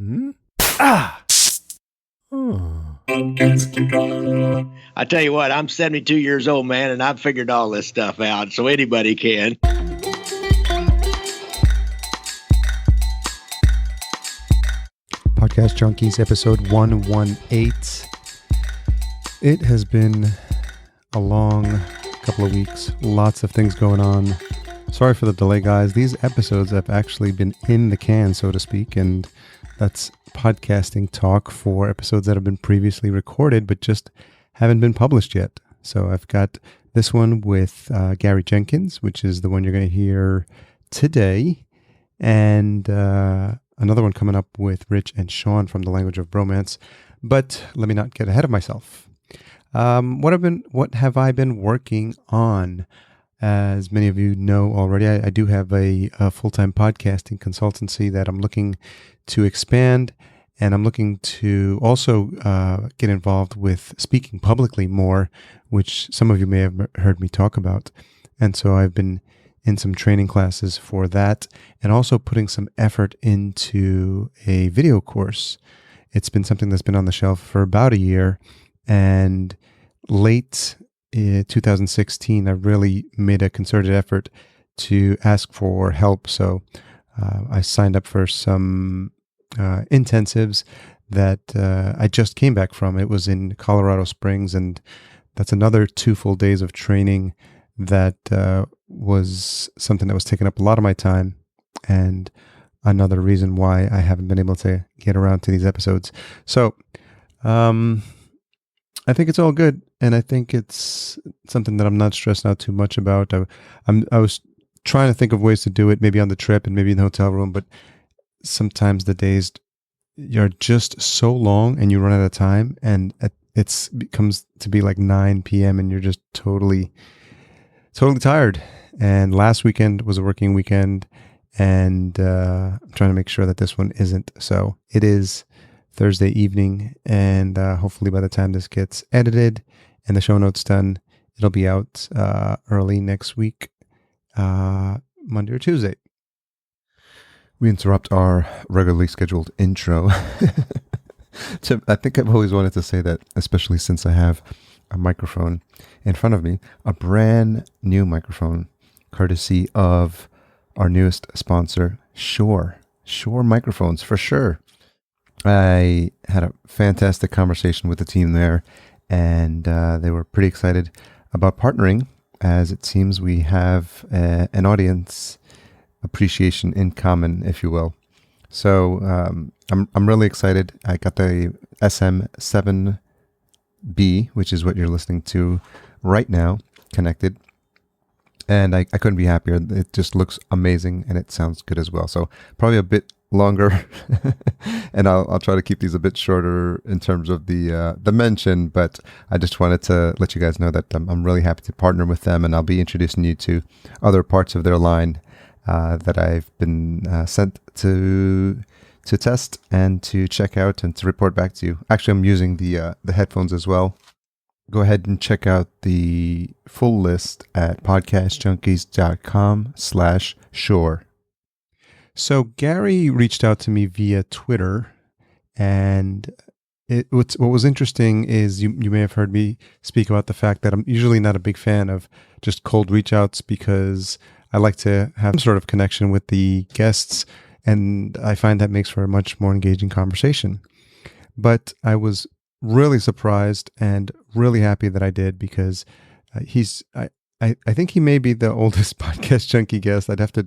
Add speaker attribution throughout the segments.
Speaker 1: Hmm? Ah!
Speaker 2: Oh.
Speaker 3: I tell you what, I'm 72 years old, man, and I've figured all this stuff out, so anybody can.
Speaker 1: Podcast Junkies, episode 118. It has been a long couple of weeks. Lots of things going on. Sorry for the delay, guys. These episodes have actually been in the can, so to speak, and that's podcasting talk for episodes that have been previously recorded but just haven't been published yet. So I've got this one with Gary Jenkins, which is the one you're going to hear today, and another one coming up with Rich and Sean from The Language of Bromance. But let me not get ahead of myself. What have I been working on? As many of you know already, I do have a full-time podcasting consultancy that I'm looking to expand, and I'm looking to also get involved with speaking publicly more, which some of you may have heard me talk about. And so I've been in some training classes for that, and also putting some effort into a video course. It's been something that's been on the shelf for about a year, and late in 2016, I really made a concerted effort to ask for help. So I signed up for some intensives that I just came back from. It was in Colorado Springs, and that's another 2 full days of training that was something that was taking up a lot of my time, and another reason why I haven't been able to get around to these episodes. So I think it's all good, and I think it's something that I'm not stressing out too much about. I was trying to think of ways to do it, maybe on the trip and maybe in the hotel room, but sometimes the days are just so long and you run out of time, and it becomes to be like 9 p.m. and you're just totally tired. And last weekend was a working weekend, and I'm trying to make sure that this one isn't. So it is Thursday evening, and hopefully by the time this gets edited and the show notes done, it'll be out early next week, Monday or Tuesday.
Speaker 2: We interrupt our regularly scheduled intro. I think I've always wanted to say that, especially since I have a microphone in front of me, a brand new microphone, courtesy of our newest sponsor, Shure microphones, for sure. I had a fantastic conversation with the team there, and they were pretty excited about partnering, as it seems we have an audience appreciation in common, if you will. So I'm really excited. I got the SM7B, which is what you're listening to right now, connected, and I couldn't be happier. It just looks amazing, and it sounds good as well. So probably a bit longer, and I'll try to keep these a bit shorter in terms of the mention, but I just wanted to let you guys know that I'm really happy to partner with them, and I'll be introducing you to other parts of their line that I've been sent to test and to check out and to report back to you. Actually, I'm using the headphones as well. Go ahead and check out the full list at podcastjunkies.com/Shure.
Speaker 1: So Gary reached out to me via Twitter, and what was interesting is you may have heard me speak about the fact that I'm usually not a big fan of just cold reach outs, because I like to have some sort of connection with the guests, and I find that makes for a much more engaging conversation. But I was really surprised and really happy that I did, because I think he may be the oldest podcast junkie guest. I'd have to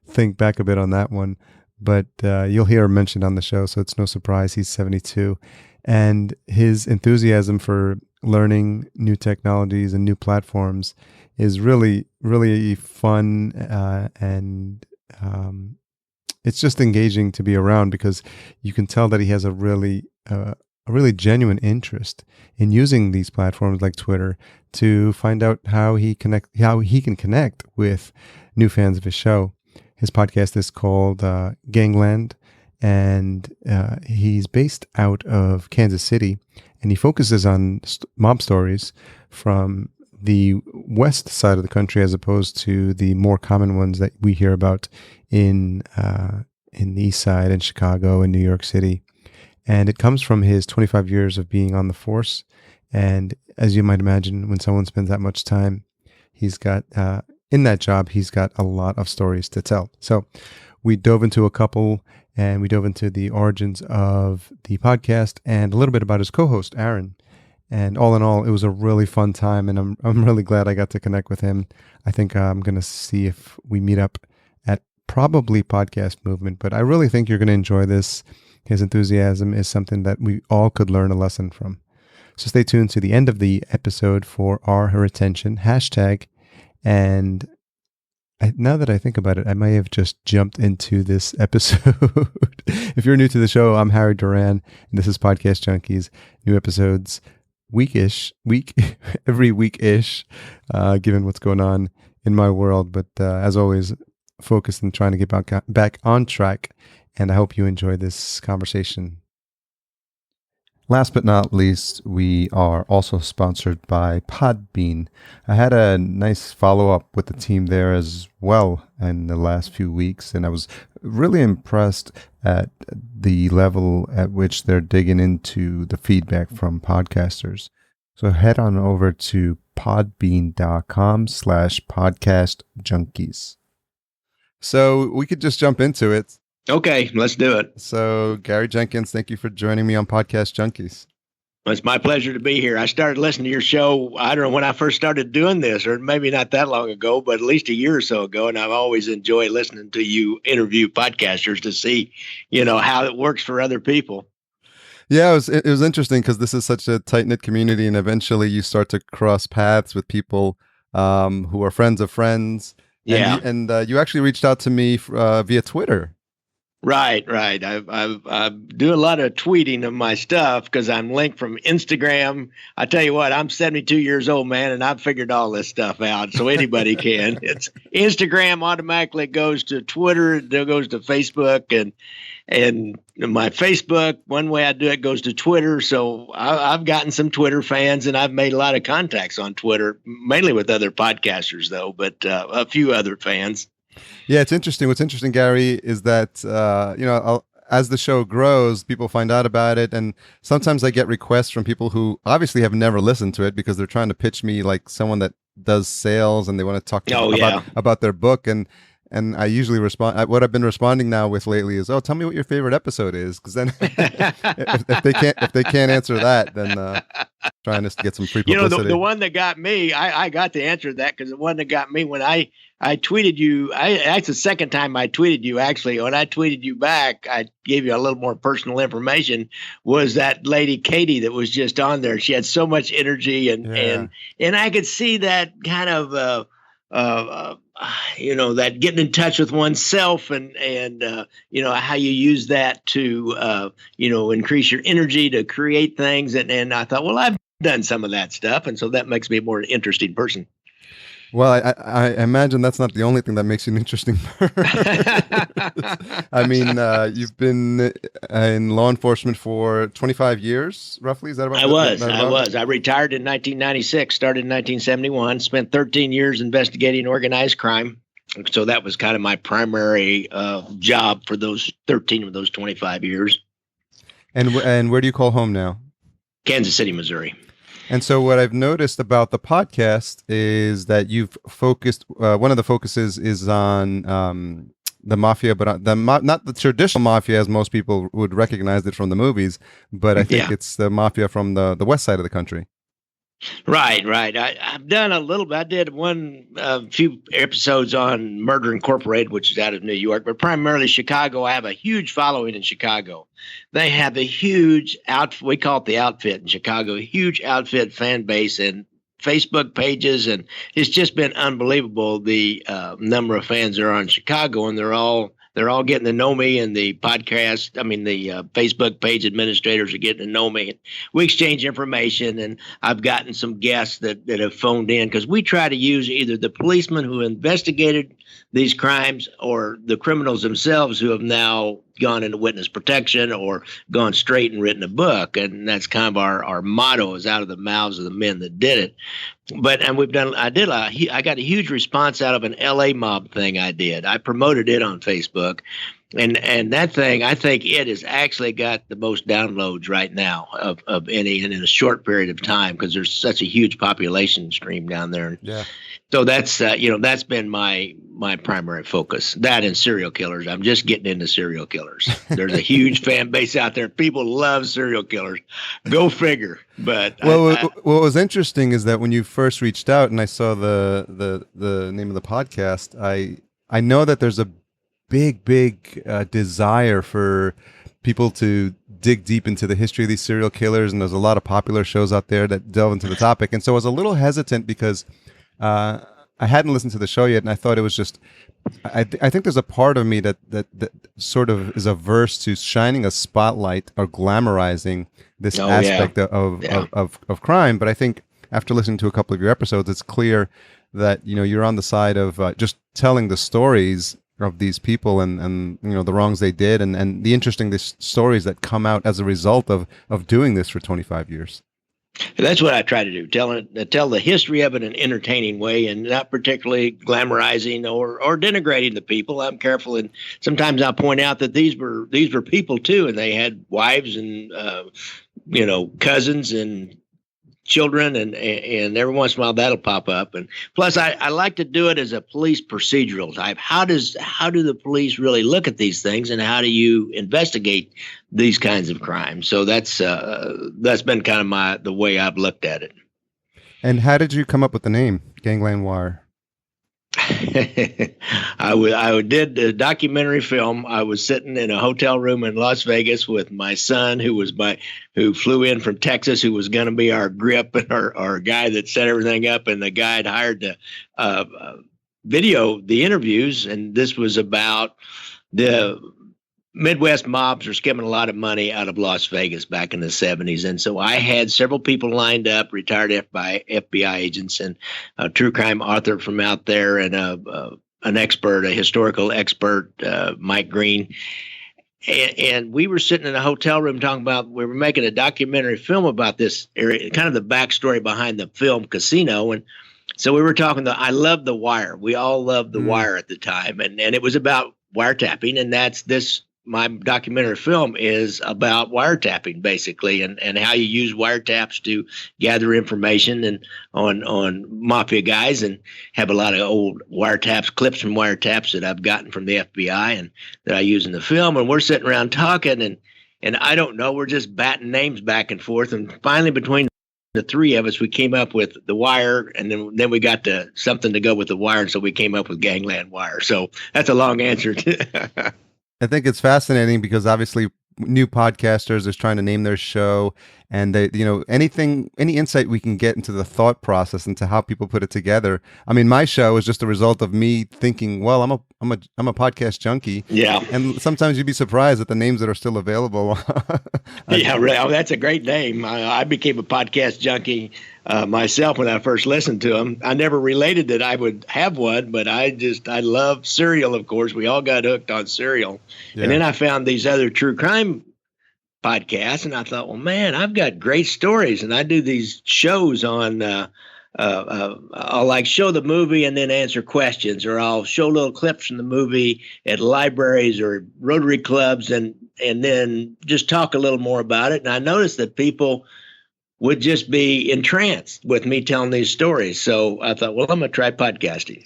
Speaker 1: think back a bit on that one, but you'll hear him mentioned on the show, so it's no surprise he's 72. And his enthusiasm for learning new technologies and new platforms is really, really fun, and it's just engaging to be around, because you can tell that he has a really genuine interest in using these platforms like Twitter to find out how he can connect with new fans of his show. His podcast is called Gangland, and he's based out of Kansas City, and he focuses on mob stories from the west side of the country, as opposed to the more common ones that we hear about in in the East Side in Chicago and New York City. And it comes from his 25 years of being on the force. And as you might imagine, when someone spends that much time, he's got, in that job, he's got a lot of stories to tell. So we dove into a couple, and we dove into the origins of the podcast and a little bit about his co-host, Aaron. And all in all, it was a really fun time, and I'm really glad I got to connect with him. I think I'm going to see if we meet up at probably Podcast Movement, but I really think you're going to enjoy this. His enthusiasm is something that we all could learn a lesson from. So stay tuned to the end of the episode for our retention hashtag. And now that I think about it, I may have just jumped into this episode. If you're new to the show, I'm Harry Duran, and this is Podcast Junkies. New episodes every week-ish, given what's going on in my world. But as always, focused on trying to get back on track. And I hope you enjoy this conversation.
Speaker 2: Last but not least, we are also sponsored by Podbean. I had a nice follow-up with the team there as well in the last few weeks, and I was really impressed at the level at which they're digging into the feedback from podcasters. So head on over to podbean.com/podcastjunkies.
Speaker 1: So we could just jump into it.
Speaker 3: Okay, let's do it.
Speaker 1: So, Gary Jenkins, thank you for joining me on Podcast Junkies.
Speaker 3: Well, it's my pleasure to be here. I started listening to your show, I don't know when I first started doing this, or maybe not that long ago, but at least a year or so ago. And I've always enjoyed listening to you interview podcasters to see, how it works for other people.
Speaker 1: Yeah, it was interesting because this is such a tight-knit community, and eventually you start to cross paths with people who are friends of friends.
Speaker 3: Yeah.
Speaker 1: And you actually reached out to me via Twitter.
Speaker 3: Right. I do a lot of tweeting of my stuff because I'm linked from Instagram. I tell you what, I'm 72 years old, man, and I've figured all this stuff out, so anybody can. It's Instagram automatically goes to Twitter, it goes to Facebook, and my Facebook, one way I do it goes to Twitter. So I've gotten some Twitter fans, and I've made a lot of contacts on Twitter, mainly with other podcasters, though, but a few other fans.
Speaker 1: Yeah, it's interesting. What's interesting, Gary, is that, as the show grows, people find out about it. And sometimes I get requests from people who obviously have never listened to it because they're trying to pitch me like someone that does sales and they want to talk about their book. And I usually respond. What I've been responding now with lately is, "Oh, tell me what your favorite episode is," because then if they can't answer that, then trying to get some free publicity.
Speaker 3: The one that got me, I got to answer that because the one that got me when I tweeted you, that's the second time I tweeted you. Actually, when I tweeted you back, I gave you a little more personal information. Was that lady Katie that was just on there? She had so much energy, and I could see that kind of. That getting in touch with oneself and how you use that to, increase your energy to create things. And I thought, well, I've done some of that stuff. And so that makes me a more interesting person.
Speaker 1: Well, I imagine that's not the only thing that makes you an interesting person. I mean, you've been in law enforcement for 25 years, roughly? Is that about? I
Speaker 3: was. I retired in 1996, started in 1971, spent 13 years investigating organized crime. So that was kind of my primary job for those 13 of those 25 years.
Speaker 1: And where do you call home now?
Speaker 3: Kansas City, Missouri.
Speaker 1: And so what I've noticed about the podcast is that you've focused, one of the focuses is on the mafia, but not the traditional mafia as most people would recognize it from the movies, but I think it's the mafia from the west side of the country.
Speaker 3: Right. I've done a little bit. I did few episodes on Murder Incorporated, which is out of New York, but primarily Chicago. I have a huge following in Chicago. They have a huge we call it the Outfit in Chicago, a huge Outfit fan base and Facebook pages, and it's just been unbelievable the number of fans there are in Chicago, and they're all getting to know me, and the Facebook page administrators are getting to know me. We exchange information, and I've gotten some guests that have phoned in because we try to use either the policemen who investigated these crimes or the criminals themselves who have now gone into witness protection or gone straight and written a book. And that's kind of our motto, is out of the mouths of the men that did it. I got a huge response out of an LA mob thing I did. I promoted it on Facebook, And that thing, I think it has actually got the most downloads right now of any, and in a short period of time, because there's such a huge population stream down there.
Speaker 1: Yeah.
Speaker 3: So that's that's been my primary focus. That and serial killers. I'm just getting into serial killers. There's a huge fan base out there. People love serial killers. Go figure. But
Speaker 1: what was interesting is that when you first reached out and I saw the name of the podcast, I know that there's a big desire for people to dig deep into the history of these serial killers, and there's a lot of popular shows out there that delve into the topic. And so I was a little hesitant because I hadn't listened to the show yet, and I thought it was just I think there's a part of me that sort of is averse to shining a spotlight or glamorizing this aspect of crime. But I think after listening to a couple of your episodes, it's clear that you're on the side of just telling the stories of these people and the wrongs they did and the interesting stories that come out as a result of doing this for 25 years.
Speaker 3: That's what I try to do. Tell the history of it in an entertaining way, and not particularly glamorizing or denigrating the people. I'm careful, and sometimes I'll point out that these were people too, and they had wives and cousins and children, and every once in a while that'll pop up. And plus I like to do it as a police procedural type. How do the police really look at these things, and how do you investigate these kinds of crimes? So that's been kind of the way I've looked at it.
Speaker 1: And how did you come up with the name Gangland Wire?
Speaker 3: I did a documentary film. I was sitting in a hotel room in Las Vegas with my son, who flew in from Texas, who was going to be our grip and our guy that set everything up. And the guy had hired to video the interviews. And this was about the Midwest mobs are skimming a lot of money out of Las Vegas back in the 70s. And so I had several people lined up, retired FBI agents and a true crime author from out there, and an expert, a historical expert, Mike Green. And we were sitting in a hotel room talking about, we were making a documentary film about this area, kind of the backstory behind the film Casino. And so we were talking I loved The Wire. We all loved The Wire at the time. And it was about wiretapping, and my documentary film is about wiretapping, basically, and how you use wiretaps to gather information and on mafia guys, and have a lot of old wiretaps, clips from wiretaps that I've gotten from the FBI and that I use in the film. And we're sitting around talking, and I don't know, we're just batting names back and forth. And finally, between the three of us, we came up with The Wire, and then we got to something to go with The Wire, and so we came up with Gangland Wire. So that's a long answer.
Speaker 1: I think it's fascinating because obviously new podcasters is trying to name their show, and they, any insight we can get into the thought process, into how people put it together. I mean, my show is just a result of me thinking, well, I'm a podcast junkie. Yeah. And sometimes you'd be surprised at the names that are still available.
Speaker 3: Yeah, really. Oh, that's a great name. I became a podcast junkie myself when I first listened to them. I never related that I would have one, but I love Serial, of course. We all got hooked on Serial. Yeah. And then I found these other true crime podcasts, and I thought, well, man, I've got great stories. And I do these shows on, I'll show the movie and then answer questions, or I'll show little clips from the movie at libraries or Rotary clubs, and then just talk a little more about it. And I noticed that people would just be entranced with me telling these stories. So I thought, well, I'm going to try podcasting.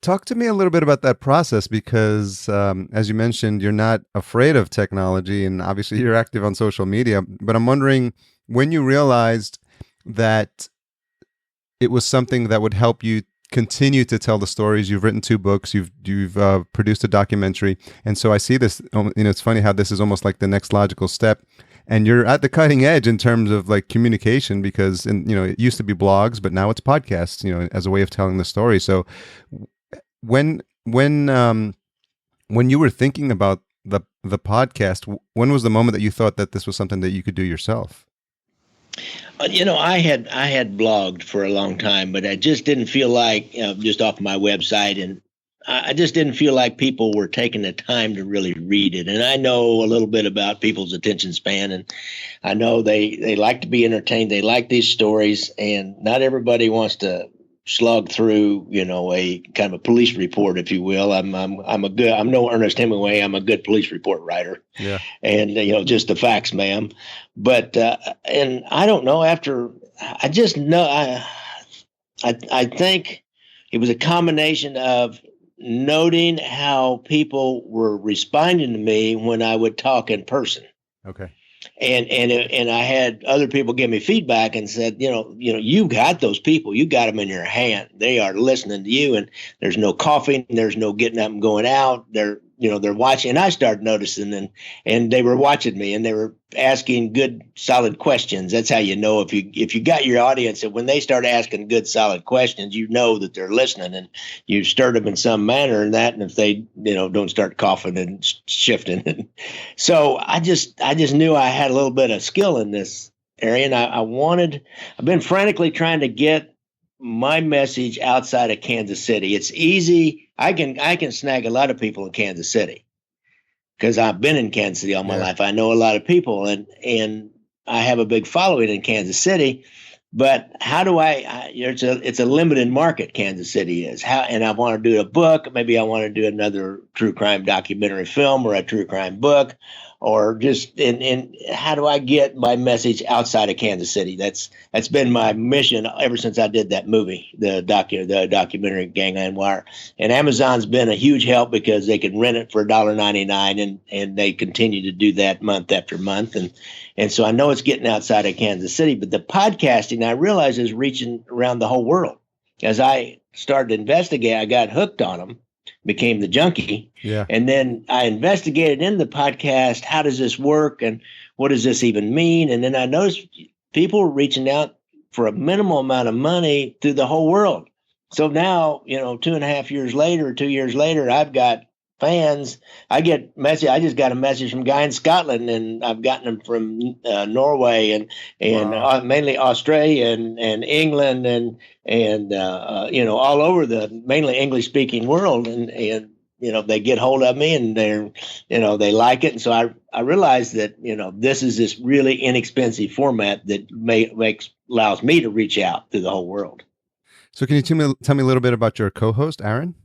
Speaker 1: Talk to me a little bit about that process, because as you mentioned, you're not afraid of technology, and obviously you're active on social media. But I'm wondering, when you realized that it was something that would help you continue to tell the stories. You've written 2 books, you've produced a documentary. And so I see this, it's funny how this is almost like the next logical step. And you're at the cutting edge in terms of communication, because it used to be blogs, but now it's podcasts, as a way of telling the story. So when you were thinking about the podcast, when was the moment that you thought that this was something that you could do yourself?
Speaker 3: I had blogged for a long time, but I just didn't feel like, just off my website, and I just didn't feel like people were taking the time to really read it. And I know a little bit about people's attention span, and I know they like to be entertained. They like these stories, and not everybody wants to slog through, a kind of a police report, if you will. I'm no Ernest Hemingway. I'm a good police report writer.
Speaker 1: Yeah.
Speaker 3: And, just the facts, ma'am. But, and I don't know, I just know, I think it was a combination of noting how people were responding to me when I would talk in person.
Speaker 1: Okay.
Speaker 3: And I had other people give me feedback and said, you got those people, you got them in your hand. They are listening to you, and there's no coughing, there's no getting up and going out. They're watching. And I started noticing, and they were watching me, and they were asking good, solid questions. That's how you know if you got your audience, and when they start asking good, solid questions, you know that they're listening, and you stirred them in some manner and that. And if they, don't start coughing and shifting. So I just knew I had a little bit of skill in this area. And I've been frantically trying to get my message outside of Kansas City. It's easy. I can snag a lot of people in Kansas City because I've been in Kansas City all my life. I know a lot of people, and I have a big following in Kansas City. But how do it's a limited market, Kansas City is. And I want to do a book. Maybe I want to do another true crime documentary film or a true crime book, or just and how do I get my message outside of Kansas City? That's been my mission ever since I did that movie, the documentary Gangland Wire. And Amazon's been a huge help because they can rent it for $1.99, and they continue to do that month after month. And so I know it's getting outside of Kansas City, but the podcasting, I realize, is reaching around the whole world. As I started to investigate, I got hooked on them, became the junkie.
Speaker 1: Yeah.
Speaker 3: And then I investigated in the podcast, how does this work and what does this even mean? And then I noticed people were reaching out for a minimal amount of money through the whole world. So now, 2.5 years later, 2 years later, I've got fans. I just got a message from a guy in Scotland, and I've gotten them from Norway and
Speaker 1: Wow.
Speaker 3: Mainly Australia and England and all over the mainly English speaking world. And they get hold of me, and they like it. And so I realized that, this is this really inexpensive format that allows me to reach out to the whole world.
Speaker 1: So can you tell me a little bit about your co-host, Aaron?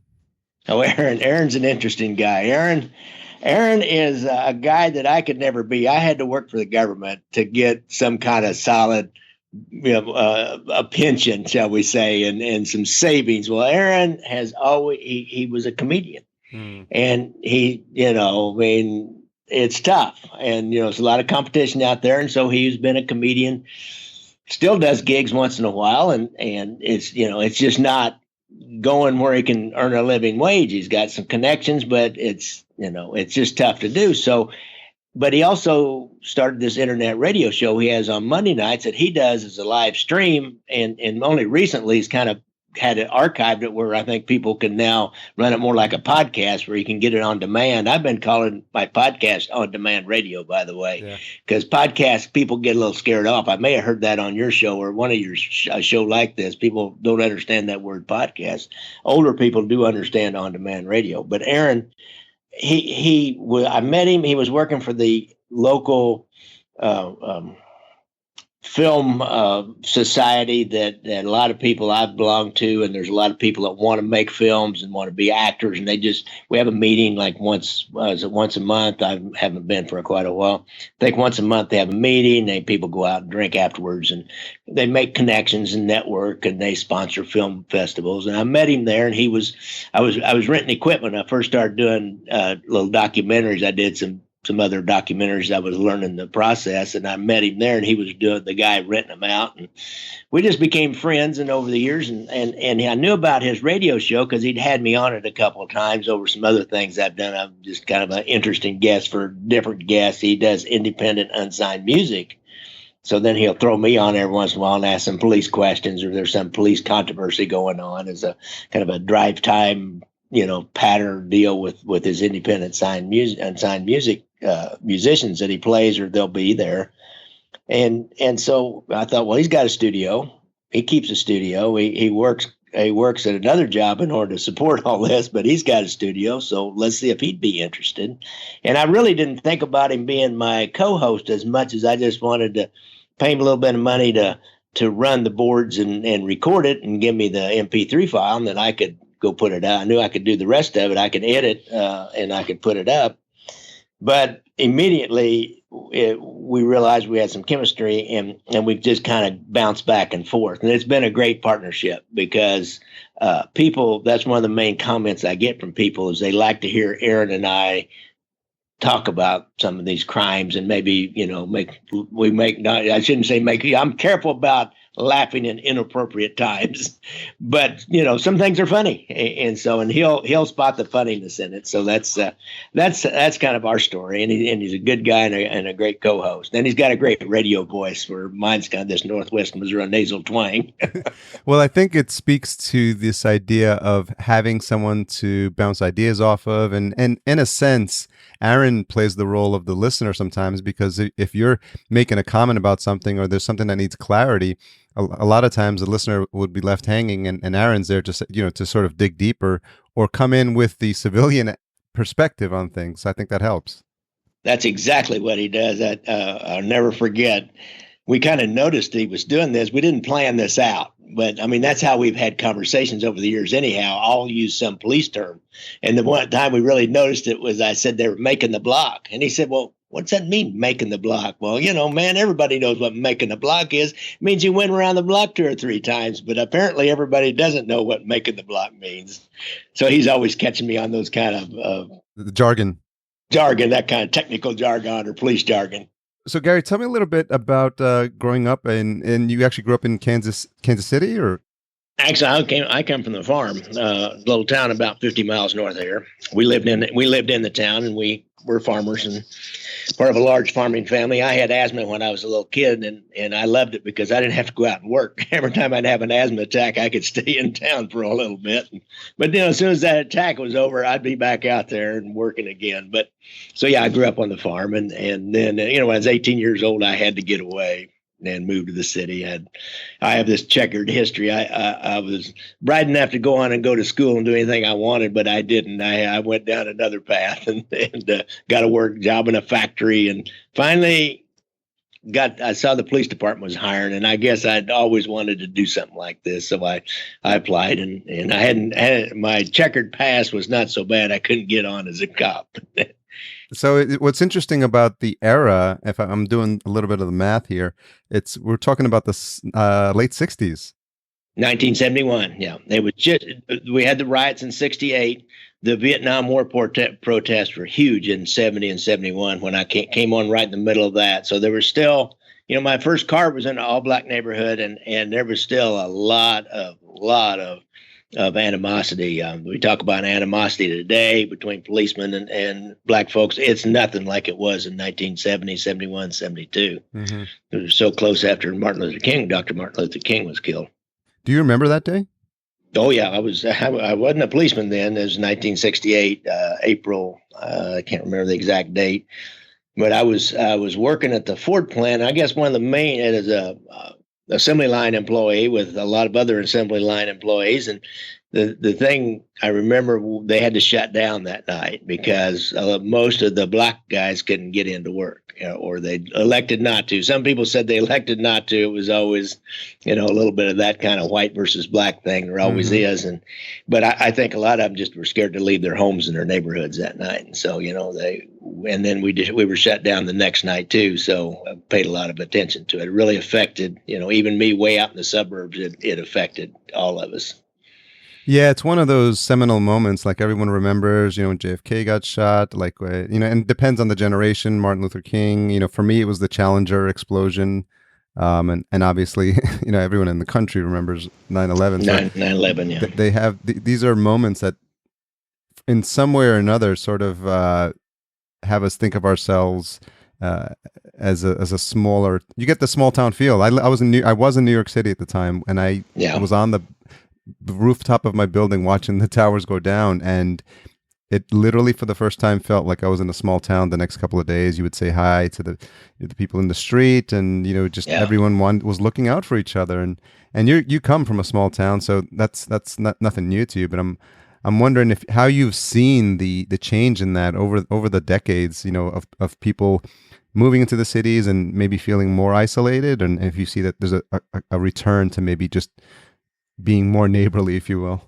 Speaker 3: Oh, Aaron. Aaron's an interesting guy. Aaron is a guy that I could never be. I had to work for the government to get some kind of solid, a pension, shall we say, and some savings. Well, Aaron has always, he was a comedian. And he, it's tough. And, there's a lot of competition out there. And so he's been a comedian, still does gigs once in a while. And it's, it's just not going where he can earn a living wage. He's got some connections, but it's just tough to do. So, but he also started this internet radio show he has on Monday nights that he does as a live stream. And only recently he's kind of had it archived it where I think people can now run it more like a podcast where you can get it on demand. I've been calling my podcast on demand radio, by the way, because podcasts, people get a little scared off. I may have heard that on your show or one of your show like this. People don't understand that word podcast. Older people do understand on demand radio. But Aaron, I met him. He was working for the local film society that a lot of people I've belonged to, and there's a lot of people that want to make films and want to be actors, and we have a meeting like once a month. I haven't been for quite a while. I think once a month they have a meeting, and people go out and drink afterwards, and they make connections and network, and they sponsor film festivals. And I met him there, and I was renting equipment. I first started doing little documentaries. I did some other documentaries. I was learning the process, and I met him there, and he was doing the guy renting them out, and we just became friends. And over the years, and I knew about his radio show because he'd had me on it a couple of times over some other things I've done. I'm just kind of an interesting guest for different guests. He does independent, unsigned music. So then he'll throw me on every once in a while and ask some police questions, or there's some police controversy going on as a kind of a drive time, pattern deal with his independent unsigned music musicians that he plays, or they'll be there. And so I thought, well, he's got a studio. He keeps a studio. He works at another job in order to support all this, but he's got a studio. So let's see if he'd be interested. And I really didn't think about him being my co-host as much as I just wanted to pay him a little bit of money to to run the boards and record it and give me the MP3 file, and then I could go put it out. I knew I could do the rest of it. I could edit and I could put it up. But immediately we realized we had some chemistry, and we've just kind of bounced back and forth. And it's been a great partnership because people, that's one of the main comments I get from people is they like to hear Aaron and I talk about some of these crimes, and maybe, I shouldn't say I'm careful about laughing in inappropriate times, but some things are funny, and he'll spot the funniness in it. So that's kind of our story, and he's a good guy and a great co-host, and he's got a great radio voice where mine's got this Northwest Missouri nasal twang.
Speaker 1: Well, I think it speaks to this idea of having someone to bounce ideas off of, and in a sense, Aaron plays the role of the listener sometimes, because if you're making a comment about something or there's something that needs clarity, a lot of times the listener would be left hanging, and Aaron's there to to sort of dig deeper or come in with the civilian perspective on things. I think that helps.
Speaker 3: That's exactly what he does. I'll never forget. We kind of noticed he was doing this. We didn't plan this out, but I mean, that's how we've had conversations over the years anyhow. I'll use some police term. And the one time we really noticed it was I said they were making the block. And he said, well, what's that mean, making the block? Well, man, everybody knows what making the block is. It means you went around the block 2 or 3 times, but apparently everybody doesn't know what making the block means. So he's always catching me on those kind of
Speaker 1: the jargon,
Speaker 3: that kind of technical jargon or police jargon.
Speaker 1: So Gary, tell me a little bit about growing up, and you actually grew up in Kansas City, or?
Speaker 3: Actually, I come from the farm, a little town about 50 miles north of here. We lived in the town, and we were farmers and part of a large farming family. I had asthma when I was a little kid, and I loved it because I didn't have to go out and work. Every time I'd have an asthma attack, I could stay in town for a little bit. But as soon as that attack was over, I'd be back out there and working again. But so yeah, I grew up on the farm, and then when I was 18 years old, I had to get away and moved to the city. I have this checkered history. I was bright enough to go on and go to school and do anything I wanted, but I didn't. I went down another path and got a work job in a factory, and finally I saw the police department was hiring, and I guess I'd always wanted to do something like this. So I applied, and I hadn't my checkered past was not so bad. I couldn't get on as a cop.
Speaker 1: So what's interesting about the era, if I'm doing a little bit of the math here, we're talking about the late 60s.
Speaker 3: 1971, yeah. We had the riots in 68. The Vietnam War protests were huge in 70 and 71 when I came on right in the middle of that. So there was still, my first car was in an all-black neighborhood, and there was still a lot of animosity. We talk about animosity today between policemen and black folks. It's nothing like it was in 1970, 71, 72. Mm-hmm. It was so close after Dr. Martin Luther King was killed.
Speaker 1: Do you remember that day?
Speaker 3: Oh yeah, I wasn't a policeman then. It was 1968, April. I can't remember the exact date, but I was working at the Ford plant. I guess one of the main as a assembly line employee with a lot of other assembly line employees. And the thing I remember, they had to shut down that night because most of the black guys couldn't get into work, or they elected not to. Some people said they elected not to. It was always, a little bit of that kind of white versus black thing. There always is. But I think a lot of them just were scared to leave their homes and their neighborhoods that night. And so, and then we were shut down the next night too. So I paid a lot of attention to it. It really affected, even me way out in the suburbs, it affected all of us.
Speaker 1: Yeah, it's one of those seminal moments, like everyone remembers, when JFK got shot, and it depends on the generation, Martin Luther King, for me, it was the Challenger explosion. And obviously, everyone in the country remembers 9/11.
Speaker 3: 9/11, yeah.
Speaker 1: They have, these are moments that in some way or another sort of have us think of ourselves as a smaller, you get the small town feel. I was in New York City at the time, and I was on the rooftop of my building watching the towers go down, and it literally for the first time felt like I was in a small town. The next couple of days you would say hi to the people in the street, and everyone was looking out for each other, and you come from a small town, so that's not nothing new to you, but I'm wondering how you've seen the change in that over the decades, of people
Speaker 2: moving into the cities and maybe feeling more isolated, and if you see that there's a return to maybe just being more neighborly, if you will.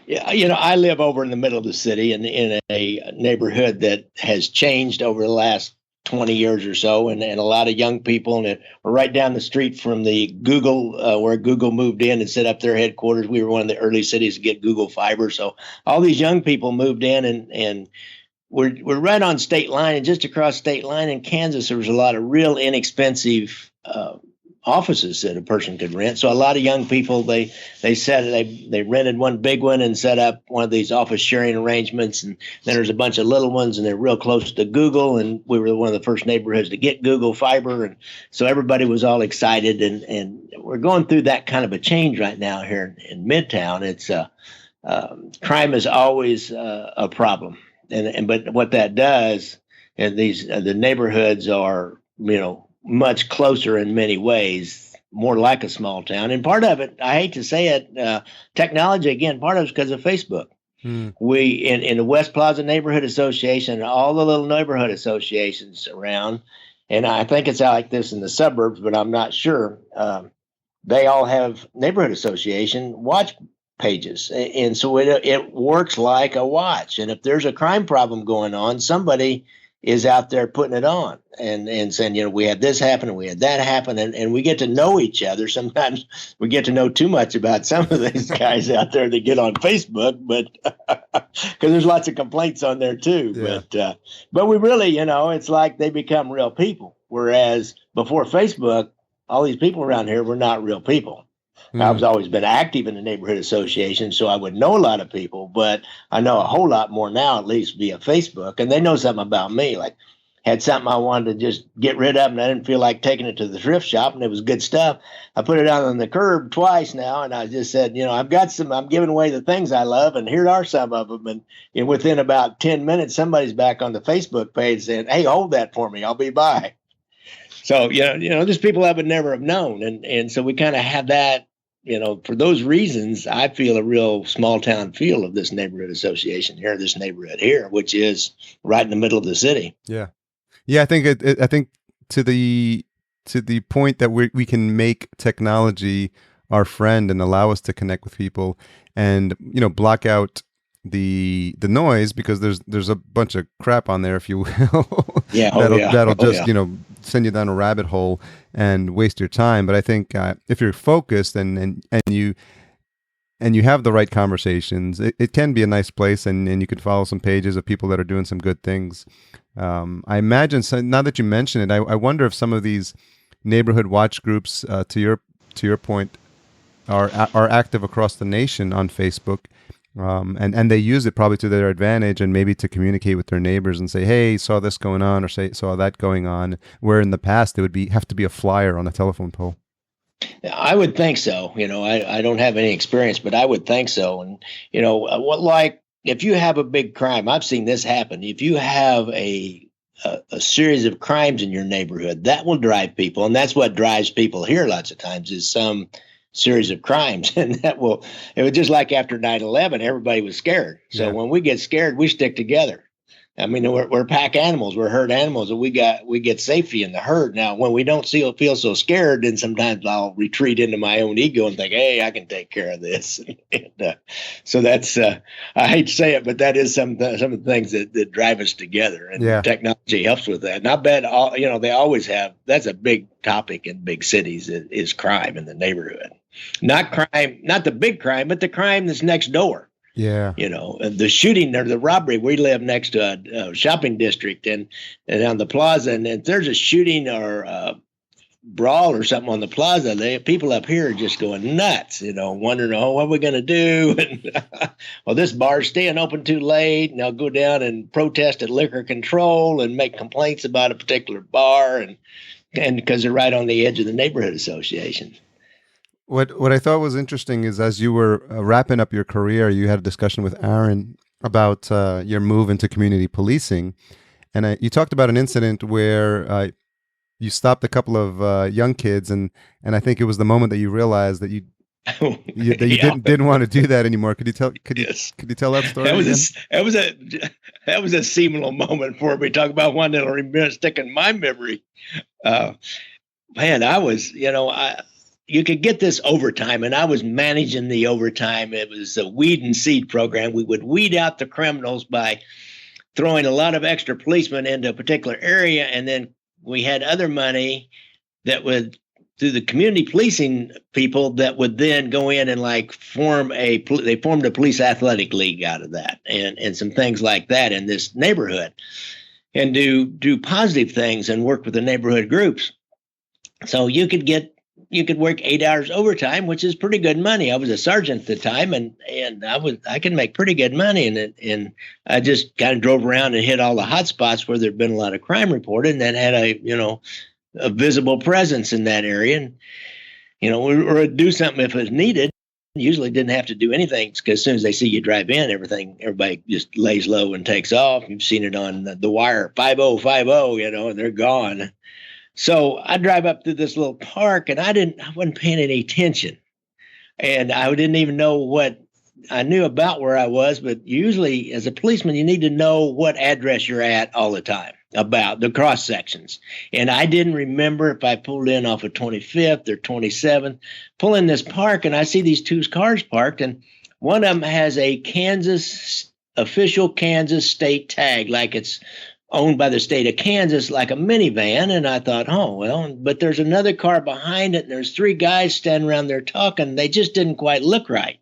Speaker 3: Yeah, I live over in the middle of the city in a neighborhood that has changed over the last 20 years or so, and a lot of young people, and we're right down the street from the Google, where Google moved in and set up their headquarters. We were one of the early cities to get Google fiber, so all these young people moved in, and we're right on state line, and just across state line in Kansas, there was a lot of real inexpensive offices that a person could rent. So a lot of young people, they rented one big one and set up one of these office sharing arrangements. And then there's a bunch of little ones, and they're real close to Google. And we were one of the first neighborhoods to get Google fiber. And so everybody was all excited. And we're going through that kind of a change right now here in Midtown. It's crime is always a problem. But what that does, and the neighborhoods are, much closer in many ways, more like a small town. And part of it, I hate to say it, technology, again, part of it's because of Facebook. We, in the West Plaza Neighborhood Association, and all the little neighborhood associations around, and I think it's like this in the suburbs, but I'm not sure, they all have neighborhood association watch pages. And so it works like a watch. And if there's a crime problem going on, somebody is out there putting it on and saying, we had this happen and we had that happen. And we get to know each other. Sometimes we get to know too much about some of these guys out there that get on Facebook, but because there's lots of complaints on there too. Yeah. But we really, it's like they become real people. Whereas before Facebook, all these people around here were not real people. I've always been active in the neighborhood association, so I would know a lot of people, but I know a whole lot more now, at least via Facebook, and they know something about me. Like, had something I wanted to just get rid of, and I didn't feel like taking it to the thrift shop, and it was good stuff. I put it out on the curb twice now, and I just said, I've got some, I'm giving away the things I love, and here are some of them. And within about 10 minutes, somebody's back on the Facebook page saying, hey, hold that for me, I'll be by. So, there's people I would never have known, and so we kind of have that. For those reasons, I feel a real small town feel of this neighborhood association here, this neighborhood here, which is right in the middle of the city.
Speaker 2: Yeah. I think I think to the point that we can make technology our friend and allow us to connect with people, and block out the noise, because there's a bunch of crap on there, if you will. Yeah. That'll just send you down a rabbit hole and waste your time. But I think if you're focused and you have the right conversations, it can be a nice place, and you can follow some pages of people that are doing some good things. I imagine, so now that you mention it, I wonder if some of these neighborhood watch groups, to your point, are active across the nation on Facebook. And they use it probably to their advantage, and maybe to communicate with their neighbors and say, hey, saw this going on, or say saw that going on, where in the past it would have to be a flyer on a telephone pole.
Speaker 3: I would think so. I don't have any experience, but I would think so. And, like if you have a big crime, I've seen this happen. If you have a series of crimes in your neighborhood, that will drive people. And that's what drives people here lots of times, is some series of crimes. And it was just like after 9/11, everybody was scared. So when we get scared, we stick together. I mean, we're pack animals, we're herd animals, and we get safety in the herd. Now, when we don't feel so scared, then sometimes I'll retreat into my own ego and think, hey, I can take care of this. So that's, I hate to say it, but that is some of the things that drive us together, and technology helps with that. And I bet they always have. That's a big topic in big cities, is crime in the neighborhood. Not crime, not the big crime, but the crime that's next door.
Speaker 2: Yeah.
Speaker 3: The shooting or the robbery. We live next to a shopping district and on the plaza. And if there's a shooting or a brawl or something on the plaza, people up here are just going nuts, wondering, what are we going to do? And, well, this bar's staying open too late. And they'll go down and protest at liquor control and make complaints about a particular bar. And because they're right on the edge of the neighborhood association.
Speaker 2: What I thought was interesting is, as you were wrapping up your career, you had a discussion with Aaron about your move into community policing, and you talked about an incident where you stopped a couple of young kids, and I think it was the moment that you realized that
Speaker 1: You
Speaker 3: Yeah.
Speaker 1: didn't want to do that anymore. Could you tell?
Speaker 3: Yes.
Speaker 1: Could you tell that story
Speaker 3: That was
Speaker 1: again?
Speaker 3: that was a seminal moment for me. Talk about one that'll stick in my memory. Uh, Man, I was, you could get this overtime, and I was managing the overtime. It was a weed and seed program. We would weed out the criminals by throwing a lot of extra policemen into a particular area, and then we had other money that would through the community policing people that would then go in and like they formed a police athletic league out of that, and some things like that in this neighborhood, and do positive things and work with the neighborhood groups. So you could work 8 hours overtime, which is pretty good money. I was a sergeant at the time, and I could make pretty good money in it. And I just kind of drove around and hit all the hot spots where there'd been a lot of crime reported, and that had a visible presence in that area. And or do something if it was needed. Usually didn't have to do anything because as soon as they see you drive in, everybody just lays low and takes off. You've seen it on the wire, 5050, and they're gone. So I drive up through this little park, and I wasn't paying any attention, and I didn't even know what I knew about where I was. But usually, as a policeman, you need to know what address you're at all the time about the cross sections. And I didn't remember if I pulled in off of 25th or 27th. Pull in this park, and I see these two cars parked, and one of them has a official Kansas state tag, like it's owned by the state of Kansas, like a minivan. And I thought, oh, well, but there's another car behind it, and there's three guys standing around there talking. They just didn't quite look right.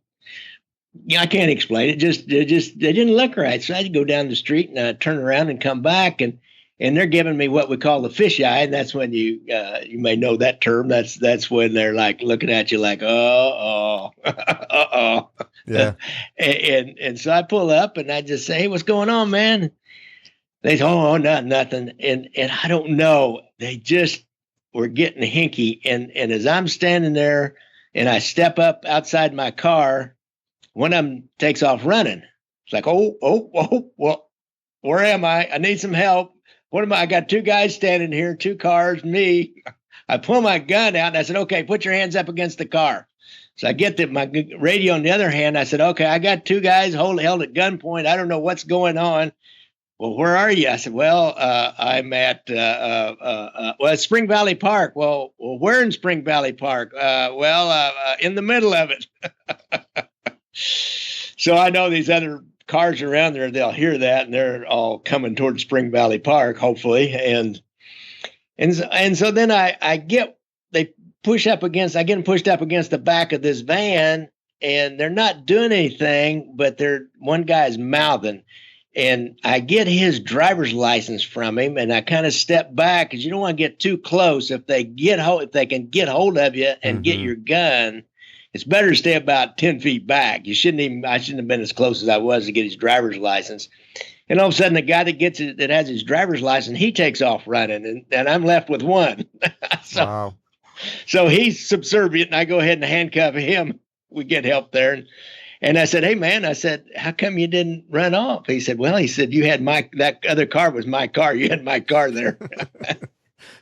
Speaker 3: Yeah, I can't explain it. They didn't look right. So I had to go down the street and turn around and come back, and they're giving me what we call the fisheye, and that's when you may know that term. That's when they're like looking at you like, oh,
Speaker 1: Yeah.
Speaker 3: and so I pull up and I just say, hey, what's going on, man? They said, oh, nothing. And I don't know. They just were getting hinky. And as I'm standing there and I step up outside my car, one of them takes off running. It's like, well, where am I? I need some help. What am I? I got two guys standing here, two cars, me. I pull my gun out and I said, okay, put your hands up against the car. So I get my radio in the other hand. I said, okay, I got two guys held at gunpoint. I don't know what's going on. Well, where are you? I said, well, I'm at Spring Valley Park. Well, where in Spring Valley Park? In the middle of it. So I know these other cars around there, they'll hear that, and they're all coming towards Spring Valley Park, hopefully. And so then I get pushed up against the back of this van, and they're not doing anything, but one guy's mouthing. And I get his driver's license from him, and I kind of step back because you don't want to get too close. If they can get hold of you and get your gun, it's better to stay about 10 feet back. I shouldn't have been as close as I was to get his driver's license. And all of a sudden, the guy that has his driver's license, he takes off running, and I'm left with one.
Speaker 1: Wow.
Speaker 3: So he's subservient, and I go ahead and handcuff him. We get help there. And I said, hey, man, how come you didn't run off? He said, you had that other car was my car. You had my car there.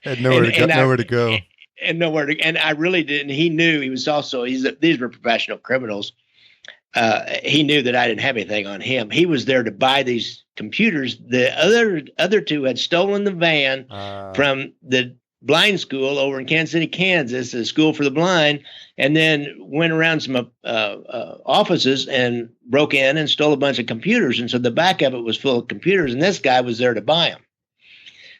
Speaker 1: Had nowhere to go.
Speaker 3: And I really didn't. He knew these were professional criminals. He knew that I didn't have anything on him. He was there to buy these computers. The other two had stolen the van from the blind school over in Kansas City, Kansas, a school for the blind, and then went around some offices and broke in and stole a bunch of computers. And so the back of it was full of computers, and this guy was there to buy them.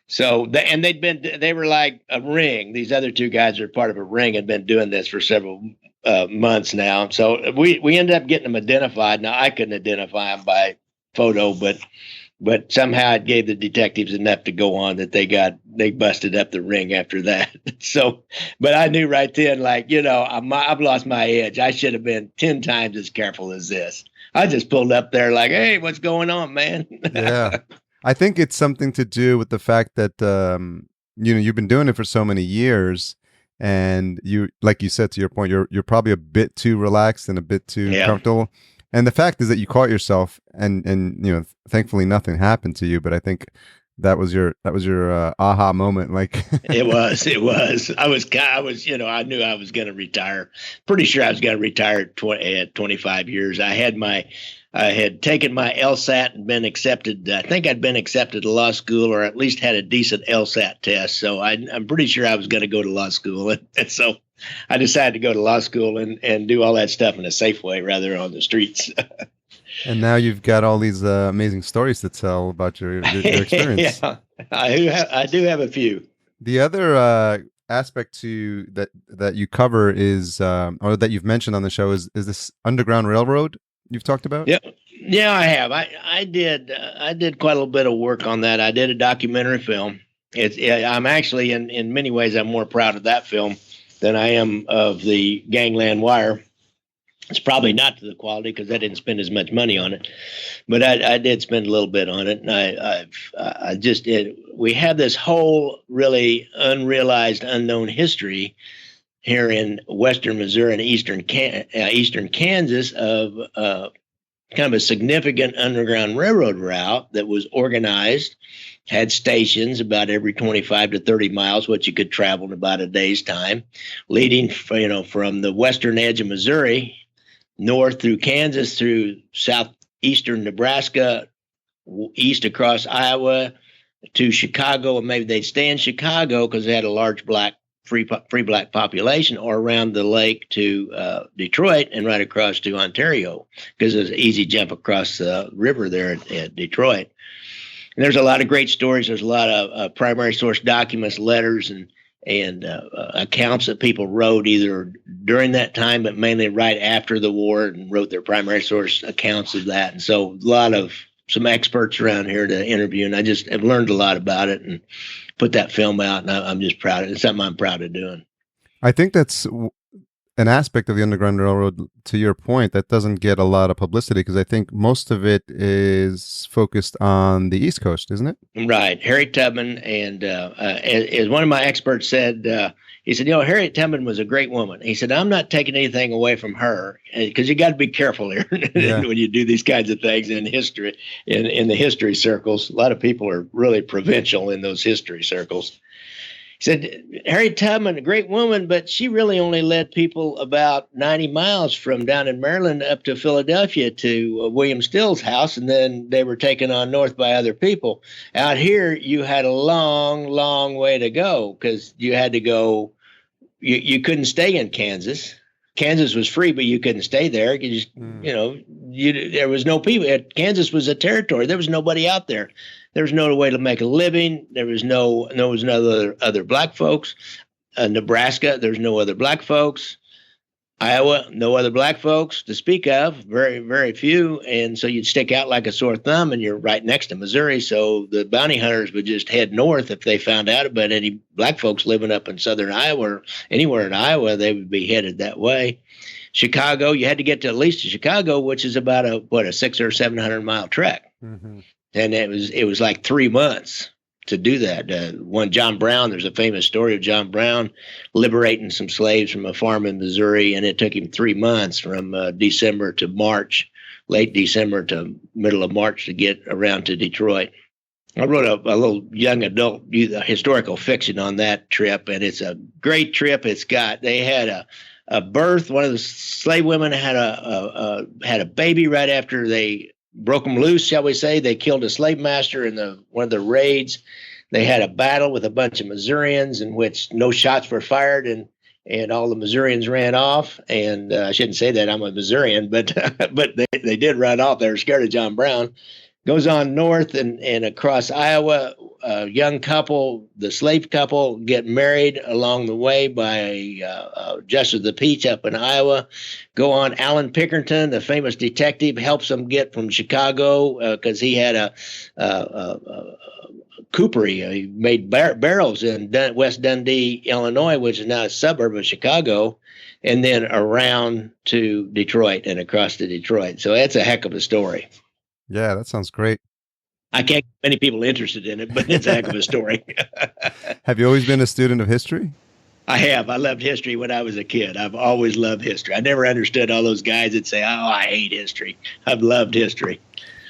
Speaker 3: So they were like a ring. These other two guys are part of a ring, had been doing this for several months now. So we ended up getting them identified. Now I couldn't identify them by photo, but somehow it gave the detectives enough to go on that they busted up the ring after that. So, but I knew right then, like, I've lost my edge. I should have been 10 times as careful as this. I just pulled up there like, hey, what's going on, man?
Speaker 1: Yeah. I think it's something to do with the fact that, you've been doing it for so many years, and you, like you said, to your point, you're probably a bit too relaxed and a bit too comfortable. And the fact is that you caught yourself, and thankfully nothing happened to you. But I think
Speaker 2: that was your aha moment. Like,
Speaker 3: It was. I knew I was going to retire. Pretty sure I was going to retire at 25 years. I had taken my LSAT and been accepted. I think I'd been accepted to law school, or at least had a decent LSAT test. So I'm pretty sure I was going to go to law school. And so I decided to go to law school and do all that stuff in a safe way rather than on the streets.
Speaker 2: and now you've got all these amazing stories to tell about your experience.
Speaker 3: Yeah, I do have a few.
Speaker 2: The other aspect to that you cover is, or that you've mentioned on the show, is this Underground Railroad you've talked about.
Speaker 3: Yep. Yeah, I have. I did quite a little bit of work on that. I did a documentary film. I'm actually in many ways I'm more proud of that film than I am of the Gangland Wire. It's probably not to the quality because I didn't spend as much money on it, but I did spend a little bit on it, and we have this whole really unrealized, unknown history here in western Missouri and eastern Kansas of kind of a significant underground railroad route that was organized, had stations about every 25 to 30 miles, which you could travel in about a day's time, leading from the western edge of Missouri north through Kansas, through southeastern Nebraska, east across Iowa to Chicago, and maybe they'd stay in Chicago because they had a large free black population, or around the lake to Detroit and right across to Ontario because there's an easy jump across the river there at Detroit. And there's a lot of great stories. There's a lot of primary source documents, letters, and accounts that people wrote either during that time, but mainly right after the war, and wrote their primary source accounts of that. And so a lot of some experts around here to interview, and I just have learned a lot about it and put that film out, and I'm just proud of it. It's something I'm proud of doing.
Speaker 2: I think that's an aspect of the Underground Railroad, to your point, that doesn't get a lot of publicity, because I think most of it is focused on the East Coast, isn't it?
Speaker 3: Right. Harriet Tubman, and as one of my experts said, he said, Harriet Tubman was a great woman. He said, I'm not taking anything away from her, because you got to be careful here when you do these kinds of things in history, in the history circles. A lot of people are really provincial in those history circles. He said, Harriet Tubman, a great woman, but she really only led people about 90 miles from down in Maryland up to Philadelphia to William Still's house, and then they were taken on north by other people. Out here, you had a long, long way to go, because you had to go, you couldn't stay in Kansas. Kansas was free, but you couldn't stay there. You just, there was no people. Kansas was a territory. There was nobody out there. There was no way to make a living. There was no other black folks. Nebraska, there's no other black folks. Iowa, no other black folks to speak of. Very, very few. And so you'd stick out like a sore thumb, and you're right next to Missouri. So the bounty hunters would just head north if they found out about any black folks living up in southern Iowa or anywhere in Iowa. They would be headed that way. Chicago, you had to get to at least to Chicago, which is about a 600 or 700 mile trek. Mm-hmm. And it was like 3 months to do that. John Brown, there's a famous story of John Brown liberating some slaves from a farm in Missouri, and it took him 3 months from December to March, late December to middle of March, to get around to Detroit. I wrote a little young adult historical fiction on that trip, and it's a great trip. They had a birth. One of the slave women had a baby right after they broke them loose, shall we say. They killed a slave master in one of the raids. They had a battle with a bunch of Missourians in which no shots were fired, and all the Missourians ran off. And I shouldn't say that, I'm a Missourian, but they did run off. They were scared of John Brown. Goes on north and across Iowa. A young couple, the slave couple, get married along the way by Justice of the Peace up in Iowa. Go on. Alan Pickerton, the famous detective, helps them get from Chicago because he had a coopery. He made barrels in West Dundee, Illinois, which is now a suburb of Chicago, and then around to Detroit and across to Detroit. So that's a heck of a story.
Speaker 2: Yeah, that sounds great.
Speaker 3: I can't get many people interested in it, but it's a heck of a story.
Speaker 2: Have you always been a student of history?
Speaker 3: I have. I loved history when I was a kid. I've always loved history. I never understood all those guys that say, "Oh, I hate history." I've loved history.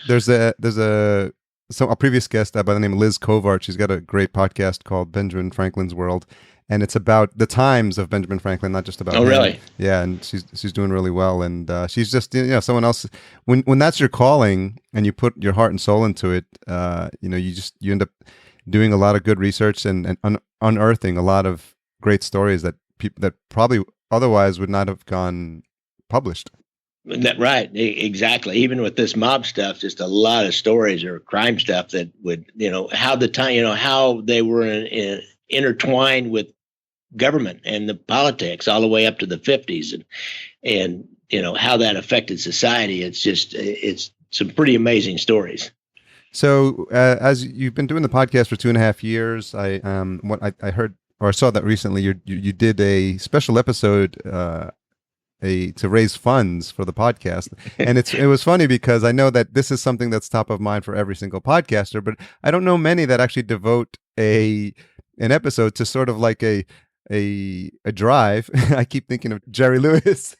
Speaker 2: There's a a previous guest by the name of Liz Covart. She's got a great podcast called Benjamin Franklin's World, and it's about the times of Benjamin Franklin, not just about him.
Speaker 3: Really?
Speaker 2: Yeah, and she's doing really well, and she's just someone else. When that's your calling and you put your heart and soul into it, you end up doing a lot of good research and unearthing a lot of great stories that people that probably otherwise would not have gone published.
Speaker 3: Right, exactly. Even with this mob stuff, just a lot of stories or crime stuff that would, how they were intertwined with government and the politics all the way up to the 50s, and how that affected society. It's some pretty amazing stories.
Speaker 2: So as you've been doing the podcast for 2.5 years, I heard or I saw that recently you did a special episode to raise funds for the podcast, and it was funny because I know that this is something that's top of mind for every single podcaster, but I don't know many that actually devote an episode to sort of like a drive. I keep thinking of Jerry Lewis.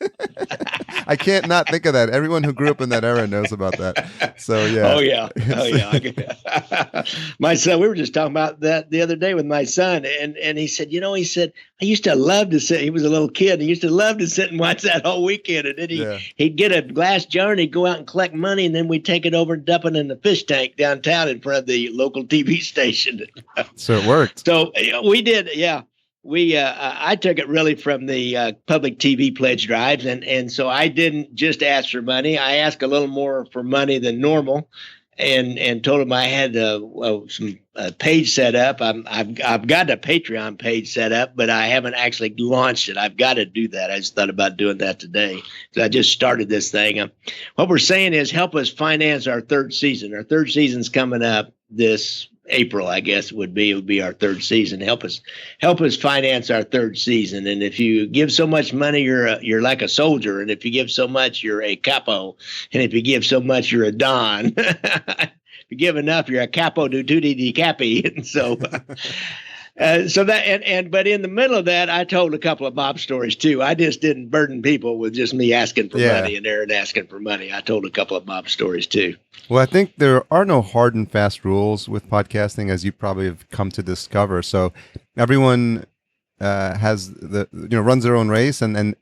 Speaker 2: I can't not think of that. Everyone who grew up in that era knows about that. So yeah.
Speaker 3: Oh yeah. My son, we were just talking about that the other day with my son, and he said, I used to love to sit. He was a little kid. He used to love to sit and watch that whole weekend, and then he'd get a glass jar and he'd go out and collect money, and then we'd take it over and dump it in the fish tank downtown in front of the local TV station.
Speaker 2: So it worked.
Speaker 3: So we did, yeah. I took it really from the public TV pledge drives, and so I didn't just ask for money. I asked a little more for money than normal, and told him I had some page set up. I've got a Patreon page set up, but I haven't actually launched it. I've got to do that. I just thought about doing that today. So I just started this thing. What we're saying is help us finance our third season. Our third season's coming up this April, I guess it would be our third season. Help us finance our third season. And if you give so much money, you're like a soldier. And if you give so much, you're a capo. And if you give so much, you're a don. If you give enough, you're a capo di tutti di capi. And so but in the middle of that, I told a couple of mob stories too. I just didn't burden people with just me asking for money and Aaron asking for money. I told a couple of mob stories too.
Speaker 2: Well, I think there are no hard and fast rules with podcasting, as you probably have come to discover. So everyone has runs their own race, and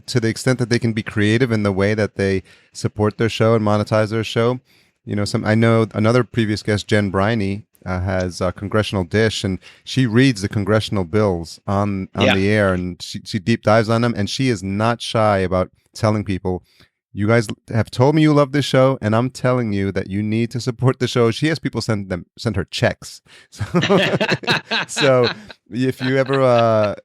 Speaker 2: to the extent that they can be creative in the way that they support their show and monetize their show. I know another previous guest, Jen Briney, has a Congressional Dish, and she reads the congressional bills on the air, and she deep dives on them, and she is not shy about telling people, you guys have told me you love this show, and I'm telling you that you need to support the show. She has people send her checks. So if you ever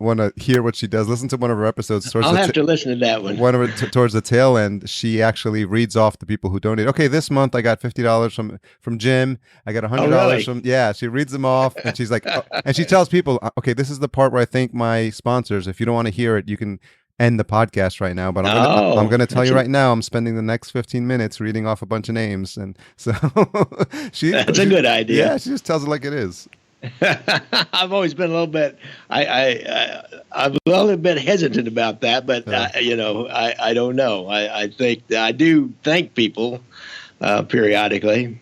Speaker 2: want to hear what she does, listen to one of her episodes.
Speaker 3: I'll have to listen to that one.
Speaker 2: One of it towards the tail end, she actually reads off the people who donate. Okay, this month I got $50 from Jim. I got $100 from she reads them off, and she's like, and she tells people, okay, this is the part where I thank my sponsors. If you don't want to hear it, you can end the podcast right now, but I'm going to tell you right now, I'm spending the next 15 minutes reading off a bunch of names, and so that's
Speaker 3: a good idea.
Speaker 2: Yeah, she just tells it like it is.
Speaker 3: I've always been a little bit, I'm a little bit hesitant about that, but I don't know. I think I do thank people periodically.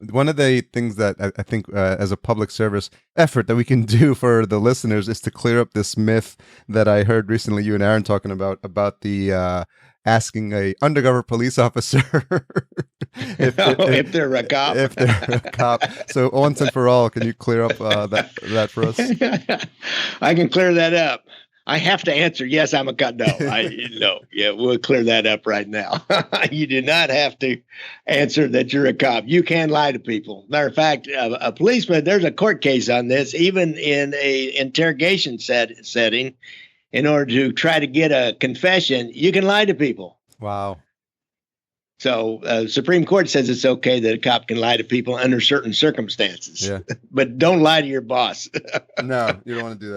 Speaker 2: One of the things that I think as a public service effort that we can do for the listeners is to clear up this myth that I heard recently you and Aaron talking about the asking a undercover police officer
Speaker 3: if they're a cop.
Speaker 2: If they're a cop. So once and for all, can you clear up that for us?
Speaker 3: I can clear that up. I have to answer, yes, I'm a cop. No, we'll clear that up right now. You do not have to answer that you're a cop. You can lie to people. Matter of fact, a policeman, there's a court case on this, even in a interrogation setting, in order to try to get a confession, you can lie to people.
Speaker 2: Wow.
Speaker 3: So Supreme Court says it's okay that a cop can lie to people under certain circumstances.
Speaker 2: Yeah.
Speaker 3: But don't lie to your boss.
Speaker 2: No, you don't want to do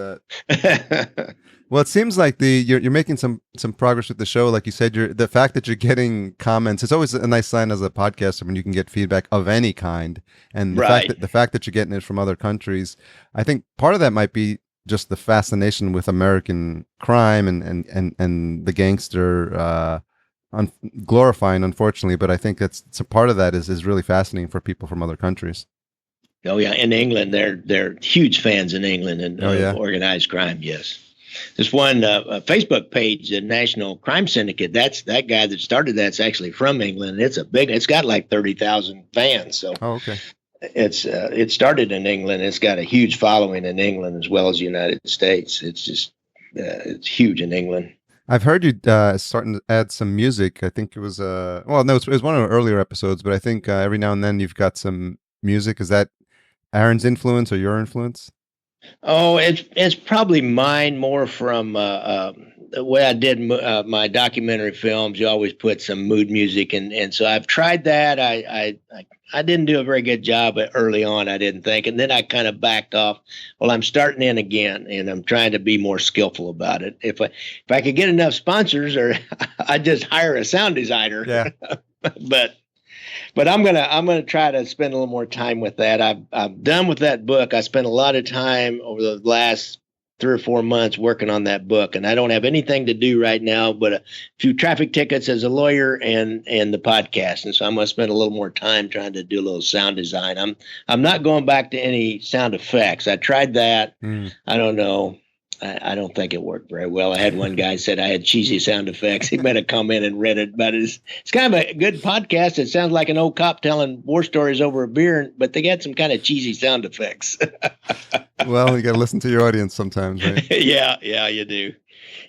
Speaker 2: that. Well, it seems like you're making some progress with the show. Like you said, the fact that you're getting comments, it's always a nice sign as a podcaster when you can get feedback of any kind. And the fact that you're getting it from other countries, I think part of that might be just the fascination with American crime and the gangster glorifying, unfortunately, but I think it's a part of that is really fascinating for people from other countries.
Speaker 3: Oh yeah, in England, they're huge fans in England and organized crime. Yes, there's one Facebook page, the National Crime Syndicate. That guy that started that's actually from England. It's got like 30,000 fans. So
Speaker 2: okay.
Speaker 3: It started in England. It's got a huge following in England as well as the United States. It's just it's huge in England.
Speaker 2: I've heard you starting to add some music. I think it was it was one of the earlier episodes, but I think every now and then you've got some music. Is that Aaron's influence or your influence?
Speaker 3: Oh, it's probably mine more from the way I did my documentary films. You always put some mood music, and so I've tried that. I didn't do a very good job early on, I didn't think, and then I kind of backed off. Well, I'm starting in again, and I'm trying to be more skillful about it. If I could get enough sponsors, or I'd just hire a sound designer.
Speaker 2: Yeah.
Speaker 3: But I'm gonna try to spend a little more time with that. I'm done with that book. I spent a lot of time over the last 3 or 4 months working on that book, and I don't have anything to do right now but a few traffic tickets as a lawyer and the podcast. And so I'm gonna spend a little more time trying to do a little sound design. I'm not going back to any sound effects. I tried that. I don't know. I don't think it worked very well. I had one guy said I had cheesy sound effects. He made a comment and read it, but it's kind of a good podcast. It sounds like an old cop telling war stories over a beer, but they got some kind of cheesy sound effects.
Speaker 2: Well, you got to listen to your audience sometimes, right?
Speaker 3: Yeah, you do.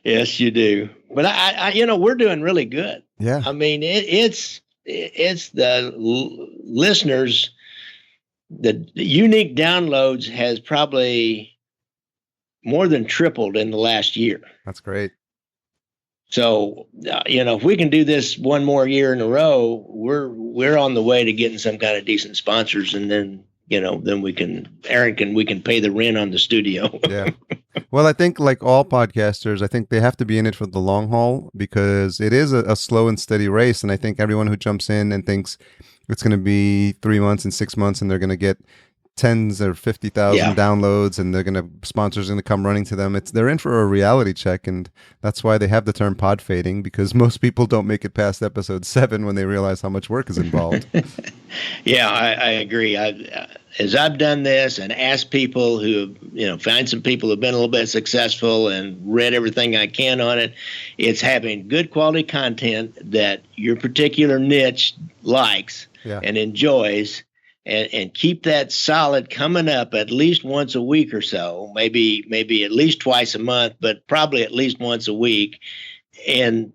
Speaker 3: Yes, you do. But I we're doing really good.
Speaker 2: Yeah.
Speaker 3: I mean, it's the listeners, the unique downloads has probably more than tripled in the last year.
Speaker 2: That's great.
Speaker 3: So, if we can do this one more year in a row, we're on the way to getting some kind of decent sponsors, and then we can pay the rent on the studio.
Speaker 2: Yeah. Well, I think like all podcasters, I think they have to be in it for the long haul because it is a slow and steady race. And I think everyone who jumps in and thinks it's going to be 3 months and 6 months and they're going to get tens or 50,000 downloads and sponsors are going to come running to them. They're in for a reality check. And that's why they have the term pod fading, because most people don't make it past episode 7 when they realize how much work is involved.
Speaker 3: Yeah, I agree. As I've done this and asked people who, find some people who've been a little bit successful and read everything I can on it, it's having good quality content that your particular niche likes and enjoys. And keep that solid coming up at least once a week or so, maybe at least twice a month, but probably at least once a week, and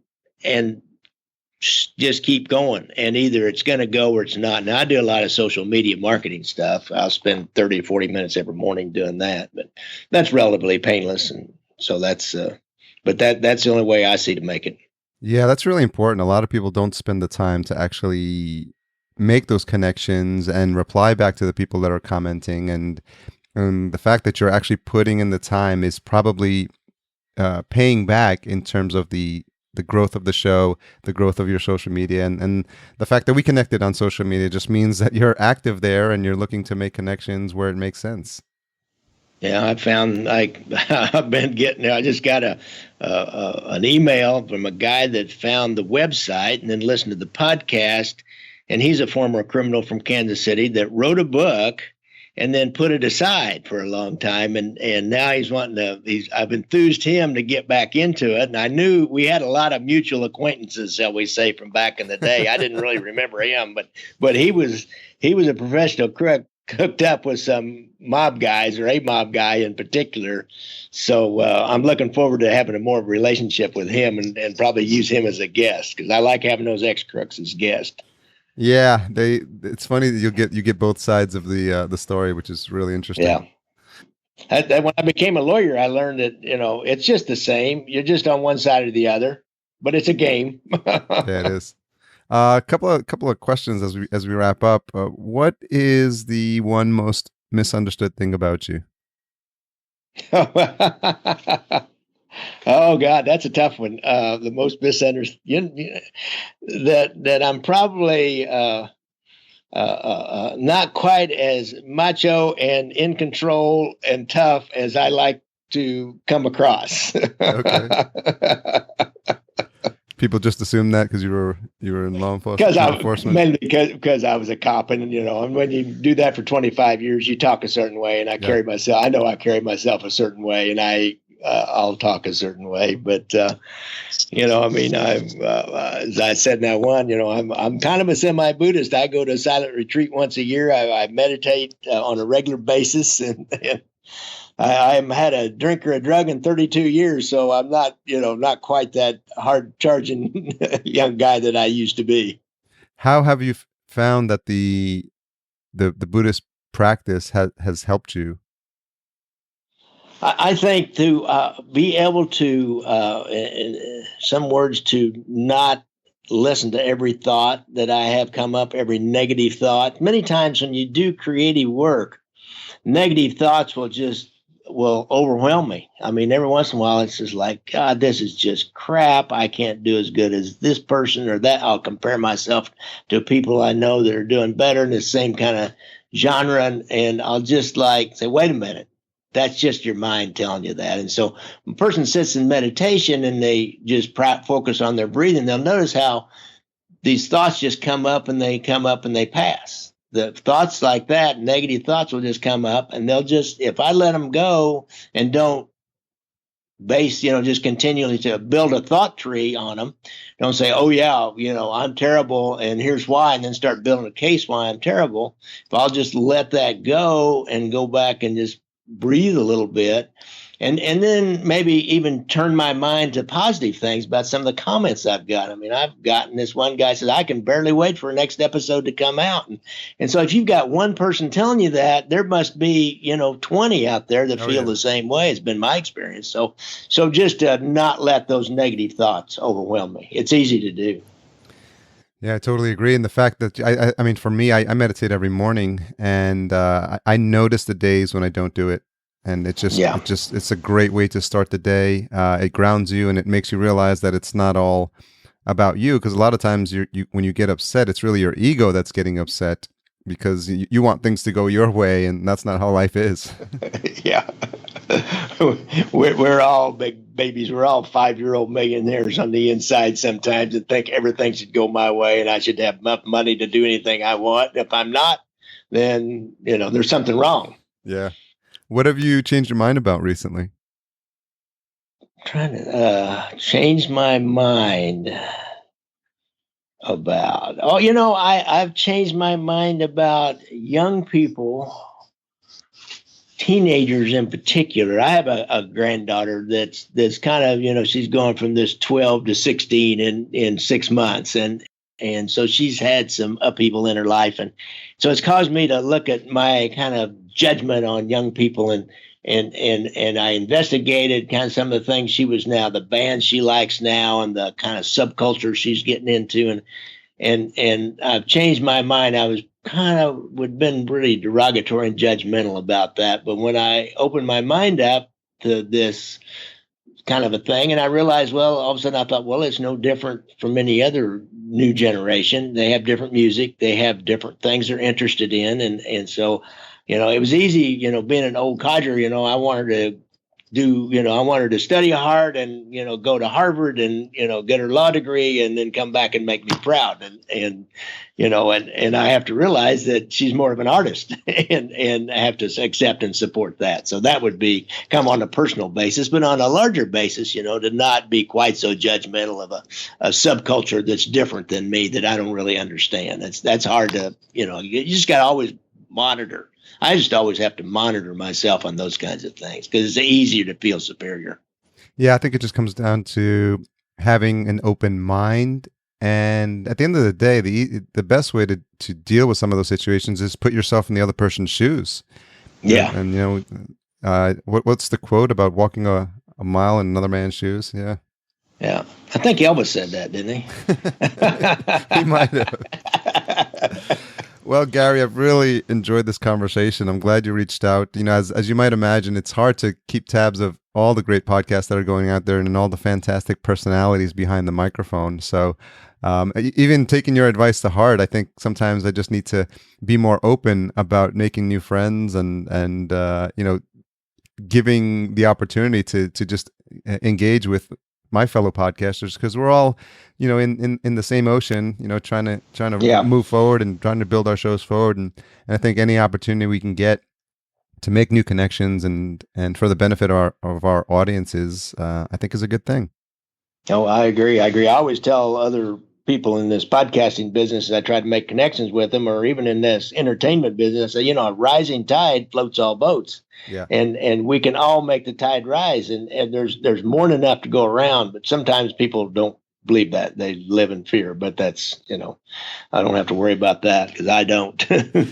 Speaker 3: just keep going. And either it's going to go or it's not. Now, I do a lot of social media marketing stuff. I'll spend 30 or 40 minutes every morning doing that, but that's relatively painless. And so that's the only way I see to make it.
Speaker 2: Yeah, that's really important. A lot of people don't spend the time to actually make those connections and reply back to the people that are commenting, and the fact that you're actually putting in the time is probably paying back in terms of the growth of the show, the growth of your social media, and the fact that we connected on social media just means that you're active there and you're looking to make connections where it makes sense.
Speaker 3: Yeah, I found I just got an email from a guy that found the website and then listened to the podcast. And he's a former criminal from Kansas City that wrote a book and then put it aside for a long time. And now I've enthused him to get back into it. And I knew we had a lot of mutual acquaintances, shall we say, from back in the day. I didn't really remember him, but he was a professional crook hooked up with some mob guys, or a mob guy in particular. So I'm looking forward to having a more relationship with him and probably use him as a guest, because I like having those ex-crooks as guests.
Speaker 2: Yeah, it's funny that you get both sides of the story, which is really interesting.
Speaker 3: Yeah. When I became a lawyer, I learned that, it's just the same. You're just on one side or the other, but it's a game.
Speaker 2: Yeah, it is. A couple of questions as we wrap up. What is the one most misunderstood thing about you?
Speaker 3: Oh God, that's a tough one. The most misunderstood, that I'm probably not quite as macho and in control and tough as I like to come across.
Speaker 2: Okay. People just assume that because you were in law enforcement.
Speaker 3: Mainly because I was a cop, and and when you do that for 25 years, you talk a certain way, and I carry myself. I know I carry myself a certain way, and I'll talk a certain way. But I mean, as I said in that one, I'm kind of a semi-Buddhist. I go to a silent retreat once a year. I meditate on a regular basis, and I haven't had a drink or a drug in 32 years, so I'm not, not quite that hard charging young guy that I used to be.
Speaker 2: How have you found that the Buddhist practice has helped you?
Speaker 3: I think to be able to, in some words, to not listen to every thought that I have come up, every negative thought. Many times when you do creative work, negative thoughts will overwhelm me. I mean, every once in a while, it's just like, God, this is just crap. I can't do as good as this person or that. I'll compare myself to people I know that are doing better in the same kind of genre. And I'll just say, wait a minute. That's just your mind telling you that. And so when a person sits in meditation and they just focus on their breathing, they'll notice how these thoughts just come up and they pass. The thoughts like that, negative thoughts will just come up, and they'll just, if I let them go and don't base, just continually to build a thought tree on them, don't say, oh yeah, I'm terrible and here's why, and then start building a case why I'm terrible. If I'll just let that go and go back and just breathe a little bit, and then maybe even turn my mind to positive things about some of the comments I've got. I mean, I've gotten this one guy says, I can barely wait for the next episode to come out. And so if you've got one person telling you that, there must be, 20 out there that feel the same way. It's been my experience. So just to not let those negative thoughts overwhelm me. It's easy to do.
Speaker 2: Yeah, I totally agree. And the fact that, I mean, for me, I meditate every morning, and I notice the days when I don't do it. And it's a great way to start the day. It grounds you, and it makes you realize that it's not all about you. Because a lot of times when you get upset, it's really your ego that's getting upset because you want things to go your way, and that's not how life is.
Speaker 3: Yeah. We're all big babies. We're all 5-year-old millionaires on the inside sometimes, and think everything should go my way and I should have enough money to do anything I want. If I'm not, then, there's something wrong.
Speaker 2: Yeah. What have you changed your mind about recently?
Speaker 3: Trying to change my mind about. Oh, I've changed my mind about young people, teenagers in particular. I have a granddaughter that's kind of, she's going from this 12 to 16 in 6 months. And so she's had some upheaval in her life. And so it's caused me to look at my kind of judgment on young people. And I investigated kind of some of the things the bands she likes now and the kind of subculture she's getting into. And I've changed my mind. I was would been really derogatory and judgmental about that. But when I opened my mind up to this kind of a thing, and I realized, well, all of a sudden I thought, well, it's no different from any other new generation. They have different music. They have different things they're interested in. And so, it was easy, being an old codger, I wanted to study hard and, go to Harvard and, get her law degree and then come back and make me proud. And I have to realize that she's more of an artist and I have to accept and support that. So that would come on a personal basis, but on a larger basis, to not be quite so judgmental of a subculture that's different than me that I don't really understand. That's hard to, you just got to always monitor. I just always have to monitor myself on those kinds of things because it's easier to feel superior.
Speaker 2: Yeah, I think it just comes down to having an open mind. And at the end of the day, the best way to deal with some of those situations is put yourself in the other person's shoes.
Speaker 3: Yeah.
Speaker 2: And, what's the quote about walking a mile in another man's shoes? Yeah.
Speaker 3: Yeah. I think Elvis said that, didn't he?
Speaker 2: He might have. Well, Gary, I've really enjoyed this conversation. I'm glad you reached out. As you might imagine, it's hard to keep tabs of all the great podcasts that are going out there and all the fantastic personalities behind the microphone. So even taking your advice to heart, I think sometimes I just need to be more open about making new friends and giving the opportunity to just engage with my fellow podcasters, because we're all, in the same ocean, trying to move forward and trying to build our shows forward. And I think any opportunity we can get to make new connections and for the benefit of our audiences, I think is a good thing.
Speaker 3: Oh, I agree. I always tell other people in this podcasting business, I try to make connections with them, or even in this entertainment business, a rising tide floats all boats.
Speaker 2: Yeah.
Speaker 3: And we can all make the tide rise. And there's more than enough to go around, but sometimes people don't believe that. They live in fear, but that's, I don't have to worry about that because I don't.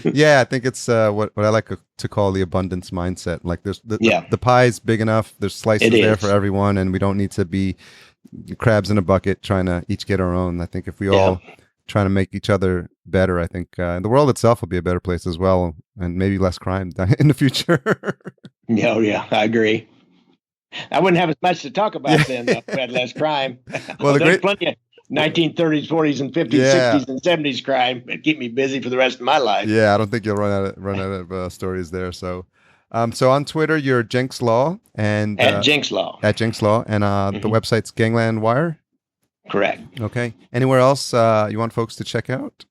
Speaker 2: Yeah, I think it's what I like to call the abundance mindset. Like there's the pie's big enough. There's slices there for everyone, and we don't need to be crabs in a bucket trying to each get our own. I think if we all trying to make each other better, I think the world itself will be a better place as well, and maybe less crime in the future.
Speaker 3: Yeah, I agree. I wouldn't have as much to talk about then if we had less crime.
Speaker 2: Well,
Speaker 3: there's plenty of 1930s, 40s, and 50s, 60s, and 70s crime. It'd keep me busy for the rest of my life.
Speaker 2: Yeah, I don't think you'll run out of stories there. So on Twitter, you're Jenks Law and
Speaker 3: at Jenks Law.
Speaker 2: At Jenks Law, and the website's Gangland Wire.
Speaker 3: Correct.
Speaker 2: Okay. Anywhere else you want folks to check out?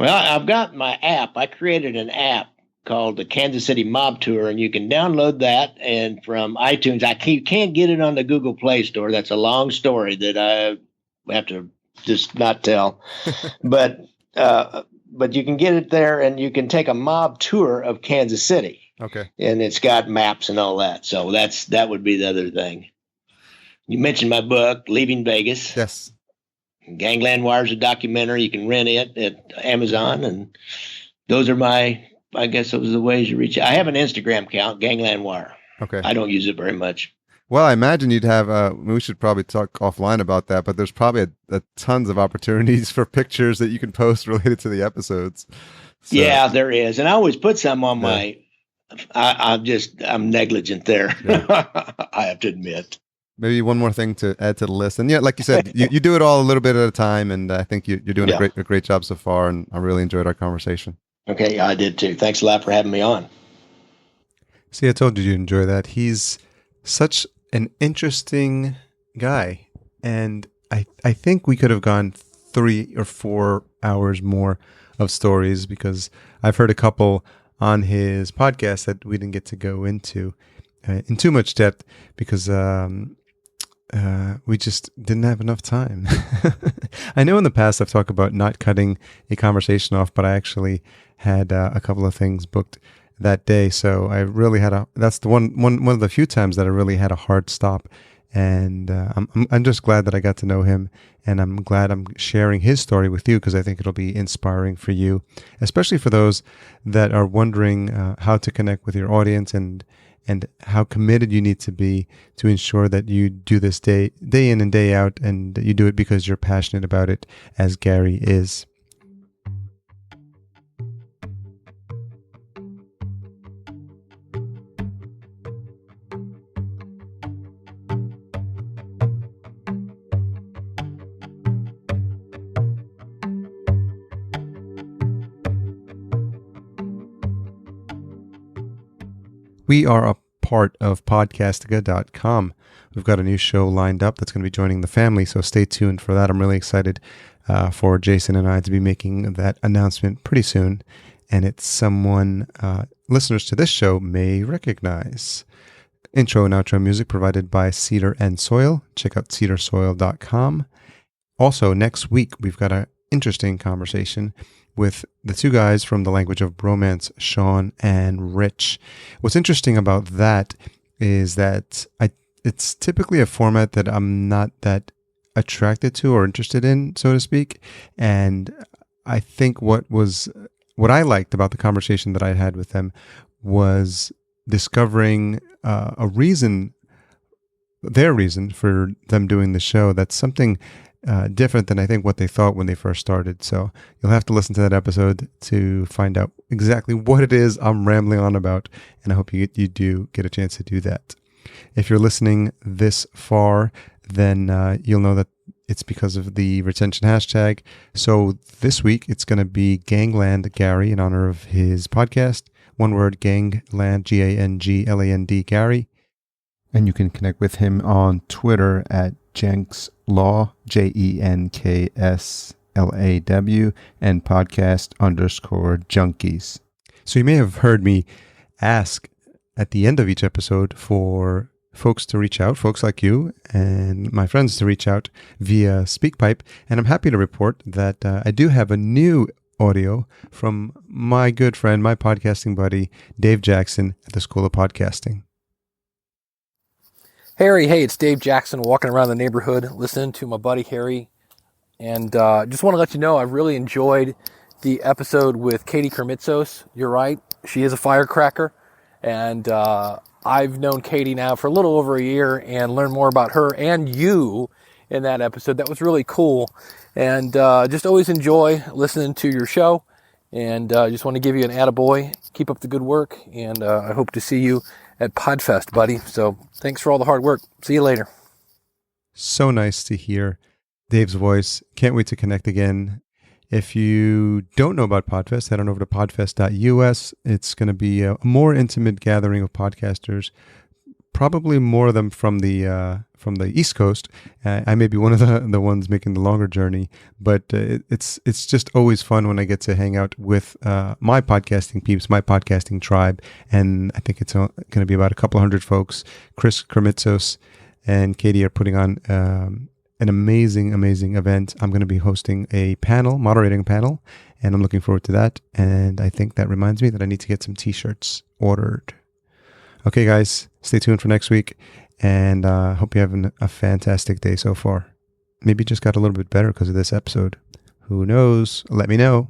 Speaker 3: Well, I've got my app. I created an app called the Kansas City Mob Tour, and you can download that. And from iTunes, you can't get it on the Google Play Store. That's a long story that I have to just not tell. But you can get it there, and you can take a mob tour of Kansas City.
Speaker 2: Okay.
Speaker 3: And it's got maps and all that. So that would be the other thing. You mentioned my book, Leaving Vegas.
Speaker 2: Yes.
Speaker 3: Gangland Wire is a documentary. You can rent it at Amazon, and those are those are the ways you reach it. I have an Instagram account, Gangland Wire.
Speaker 2: Okay.
Speaker 3: I don't use it very much.
Speaker 2: Well, I imagine you'd have, we should probably talk offline about that, but there's probably a tons of opportunities for pictures that you can post related to the episodes. So,
Speaker 3: yeah, there is. And I always put some on my, I'm negligent there. Yeah. I have to admit.
Speaker 2: Maybe one more thing to add to the list. And yeah, like you said, you do it all a little bit at a time. And I think you're doing a great job so far. And I really enjoyed our conversation.
Speaker 3: Okay, I did too. Thanks a lot for having me on.
Speaker 1: See, I told you you'd enjoy that. He's such an interesting guy. And I think we could have gone 3 or 4 hours more of stories, because I've heard a couple on his podcast that we didn't get to go into in too much depth because we just didn't have enough time. I know in the past I've talked about not cutting a conversation off, but I actually had a couple of things booked that day. So I really that's the one of the few times that I really had a hard stop. And I'm just glad that I got to know him, and I'm glad I'm sharing his story with you, because I think it'll be inspiring for you, especially for those that are wondering how to connect with your audience and how committed you need to be to ensure that you do this day in and day out, and you do it because you're passionate about it, as Gary is. We are a part of podcastica.com. We've got a new show lined up that's going to be joining the family, so stay tuned for that. I'm really excited for Jason and I to be making that announcement pretty soon, and it's someone listeners to this show may recognize. Intro and outro music provided by Cedar and Soil. Check out cedarsoil.com. Also, next week, we've got an interesting conversation with the two guys from The Language of Bromance, Sean and Rich. What's interesting about that is that it's typically a format that I'm not that attracted to or interested in, so to speak. And I think what I liked about the conversation that I had with them was discovering their reason for them doing the show. That's something different than I think what they thought when they first started. So you'll have to listen to that episode to find out exactly what it is I'm rambling on about, and I hope you do get a chance to do that. If you're listening this far, then you'll know that it's because of the retention hashtag. So this week it's going to be Gangland Gary in honor of his podcast. One word, Gangland, Gangland Gary.
Speaker 2: And you can connect with him on Twitter at Jenks Law, JENKSLAW, and podcast_Junkies.
Speaker 1: So you may have heard me ask at the end of each episode for folks to reach out, folks like you and my friends to reach out via SpeakPipe. And I'm happy to report that I do have a new audio from my good friend, my podcasting buddy, Dave Jackson at the School of Podcasting.
Speaker 4: Harry, hey, it's Dave Jackson walking around the neighborhood listening to my buddy Harry. And just want to let you know I really enjoyed the episode with Katie Kermitzos. You're right, she is a firecracker. And I've known Katie now for a little over a year and learned more about her and you in that episode. That was really cool. And just always enjoy listening to your show. And just want to give you an attaboy. Keep up the good work. And I hope to see you at Podfest, buddy. So thanks for all the hard work. See you later.
Speaker 1: So nice to hear Dave's voice. Can't wait to connect again. If you don't know about Podfest, head on over to podfest.us. It's going to be a more intimate gathering of podcasters, probably more of them from the East Coast. I may be one of the ones making the longer journey, but it's just always fun when I get to hang out with my podcasting peeps, my podcasting tribe, and I think it's going to be about a couple hundred folks. Chris Kermitzos and Katie are putting on an amazing event. I'm going to be hosting a panel, moderating a panel, and I'm looking forward to that. And I think that reminds me that I need to get some t-shirts ordered. Okay, guys, stay tuned for next week, and hope you're having a fantastic day so far. Maybe it just got a little bit better because of this episode. Who knows? Let me know.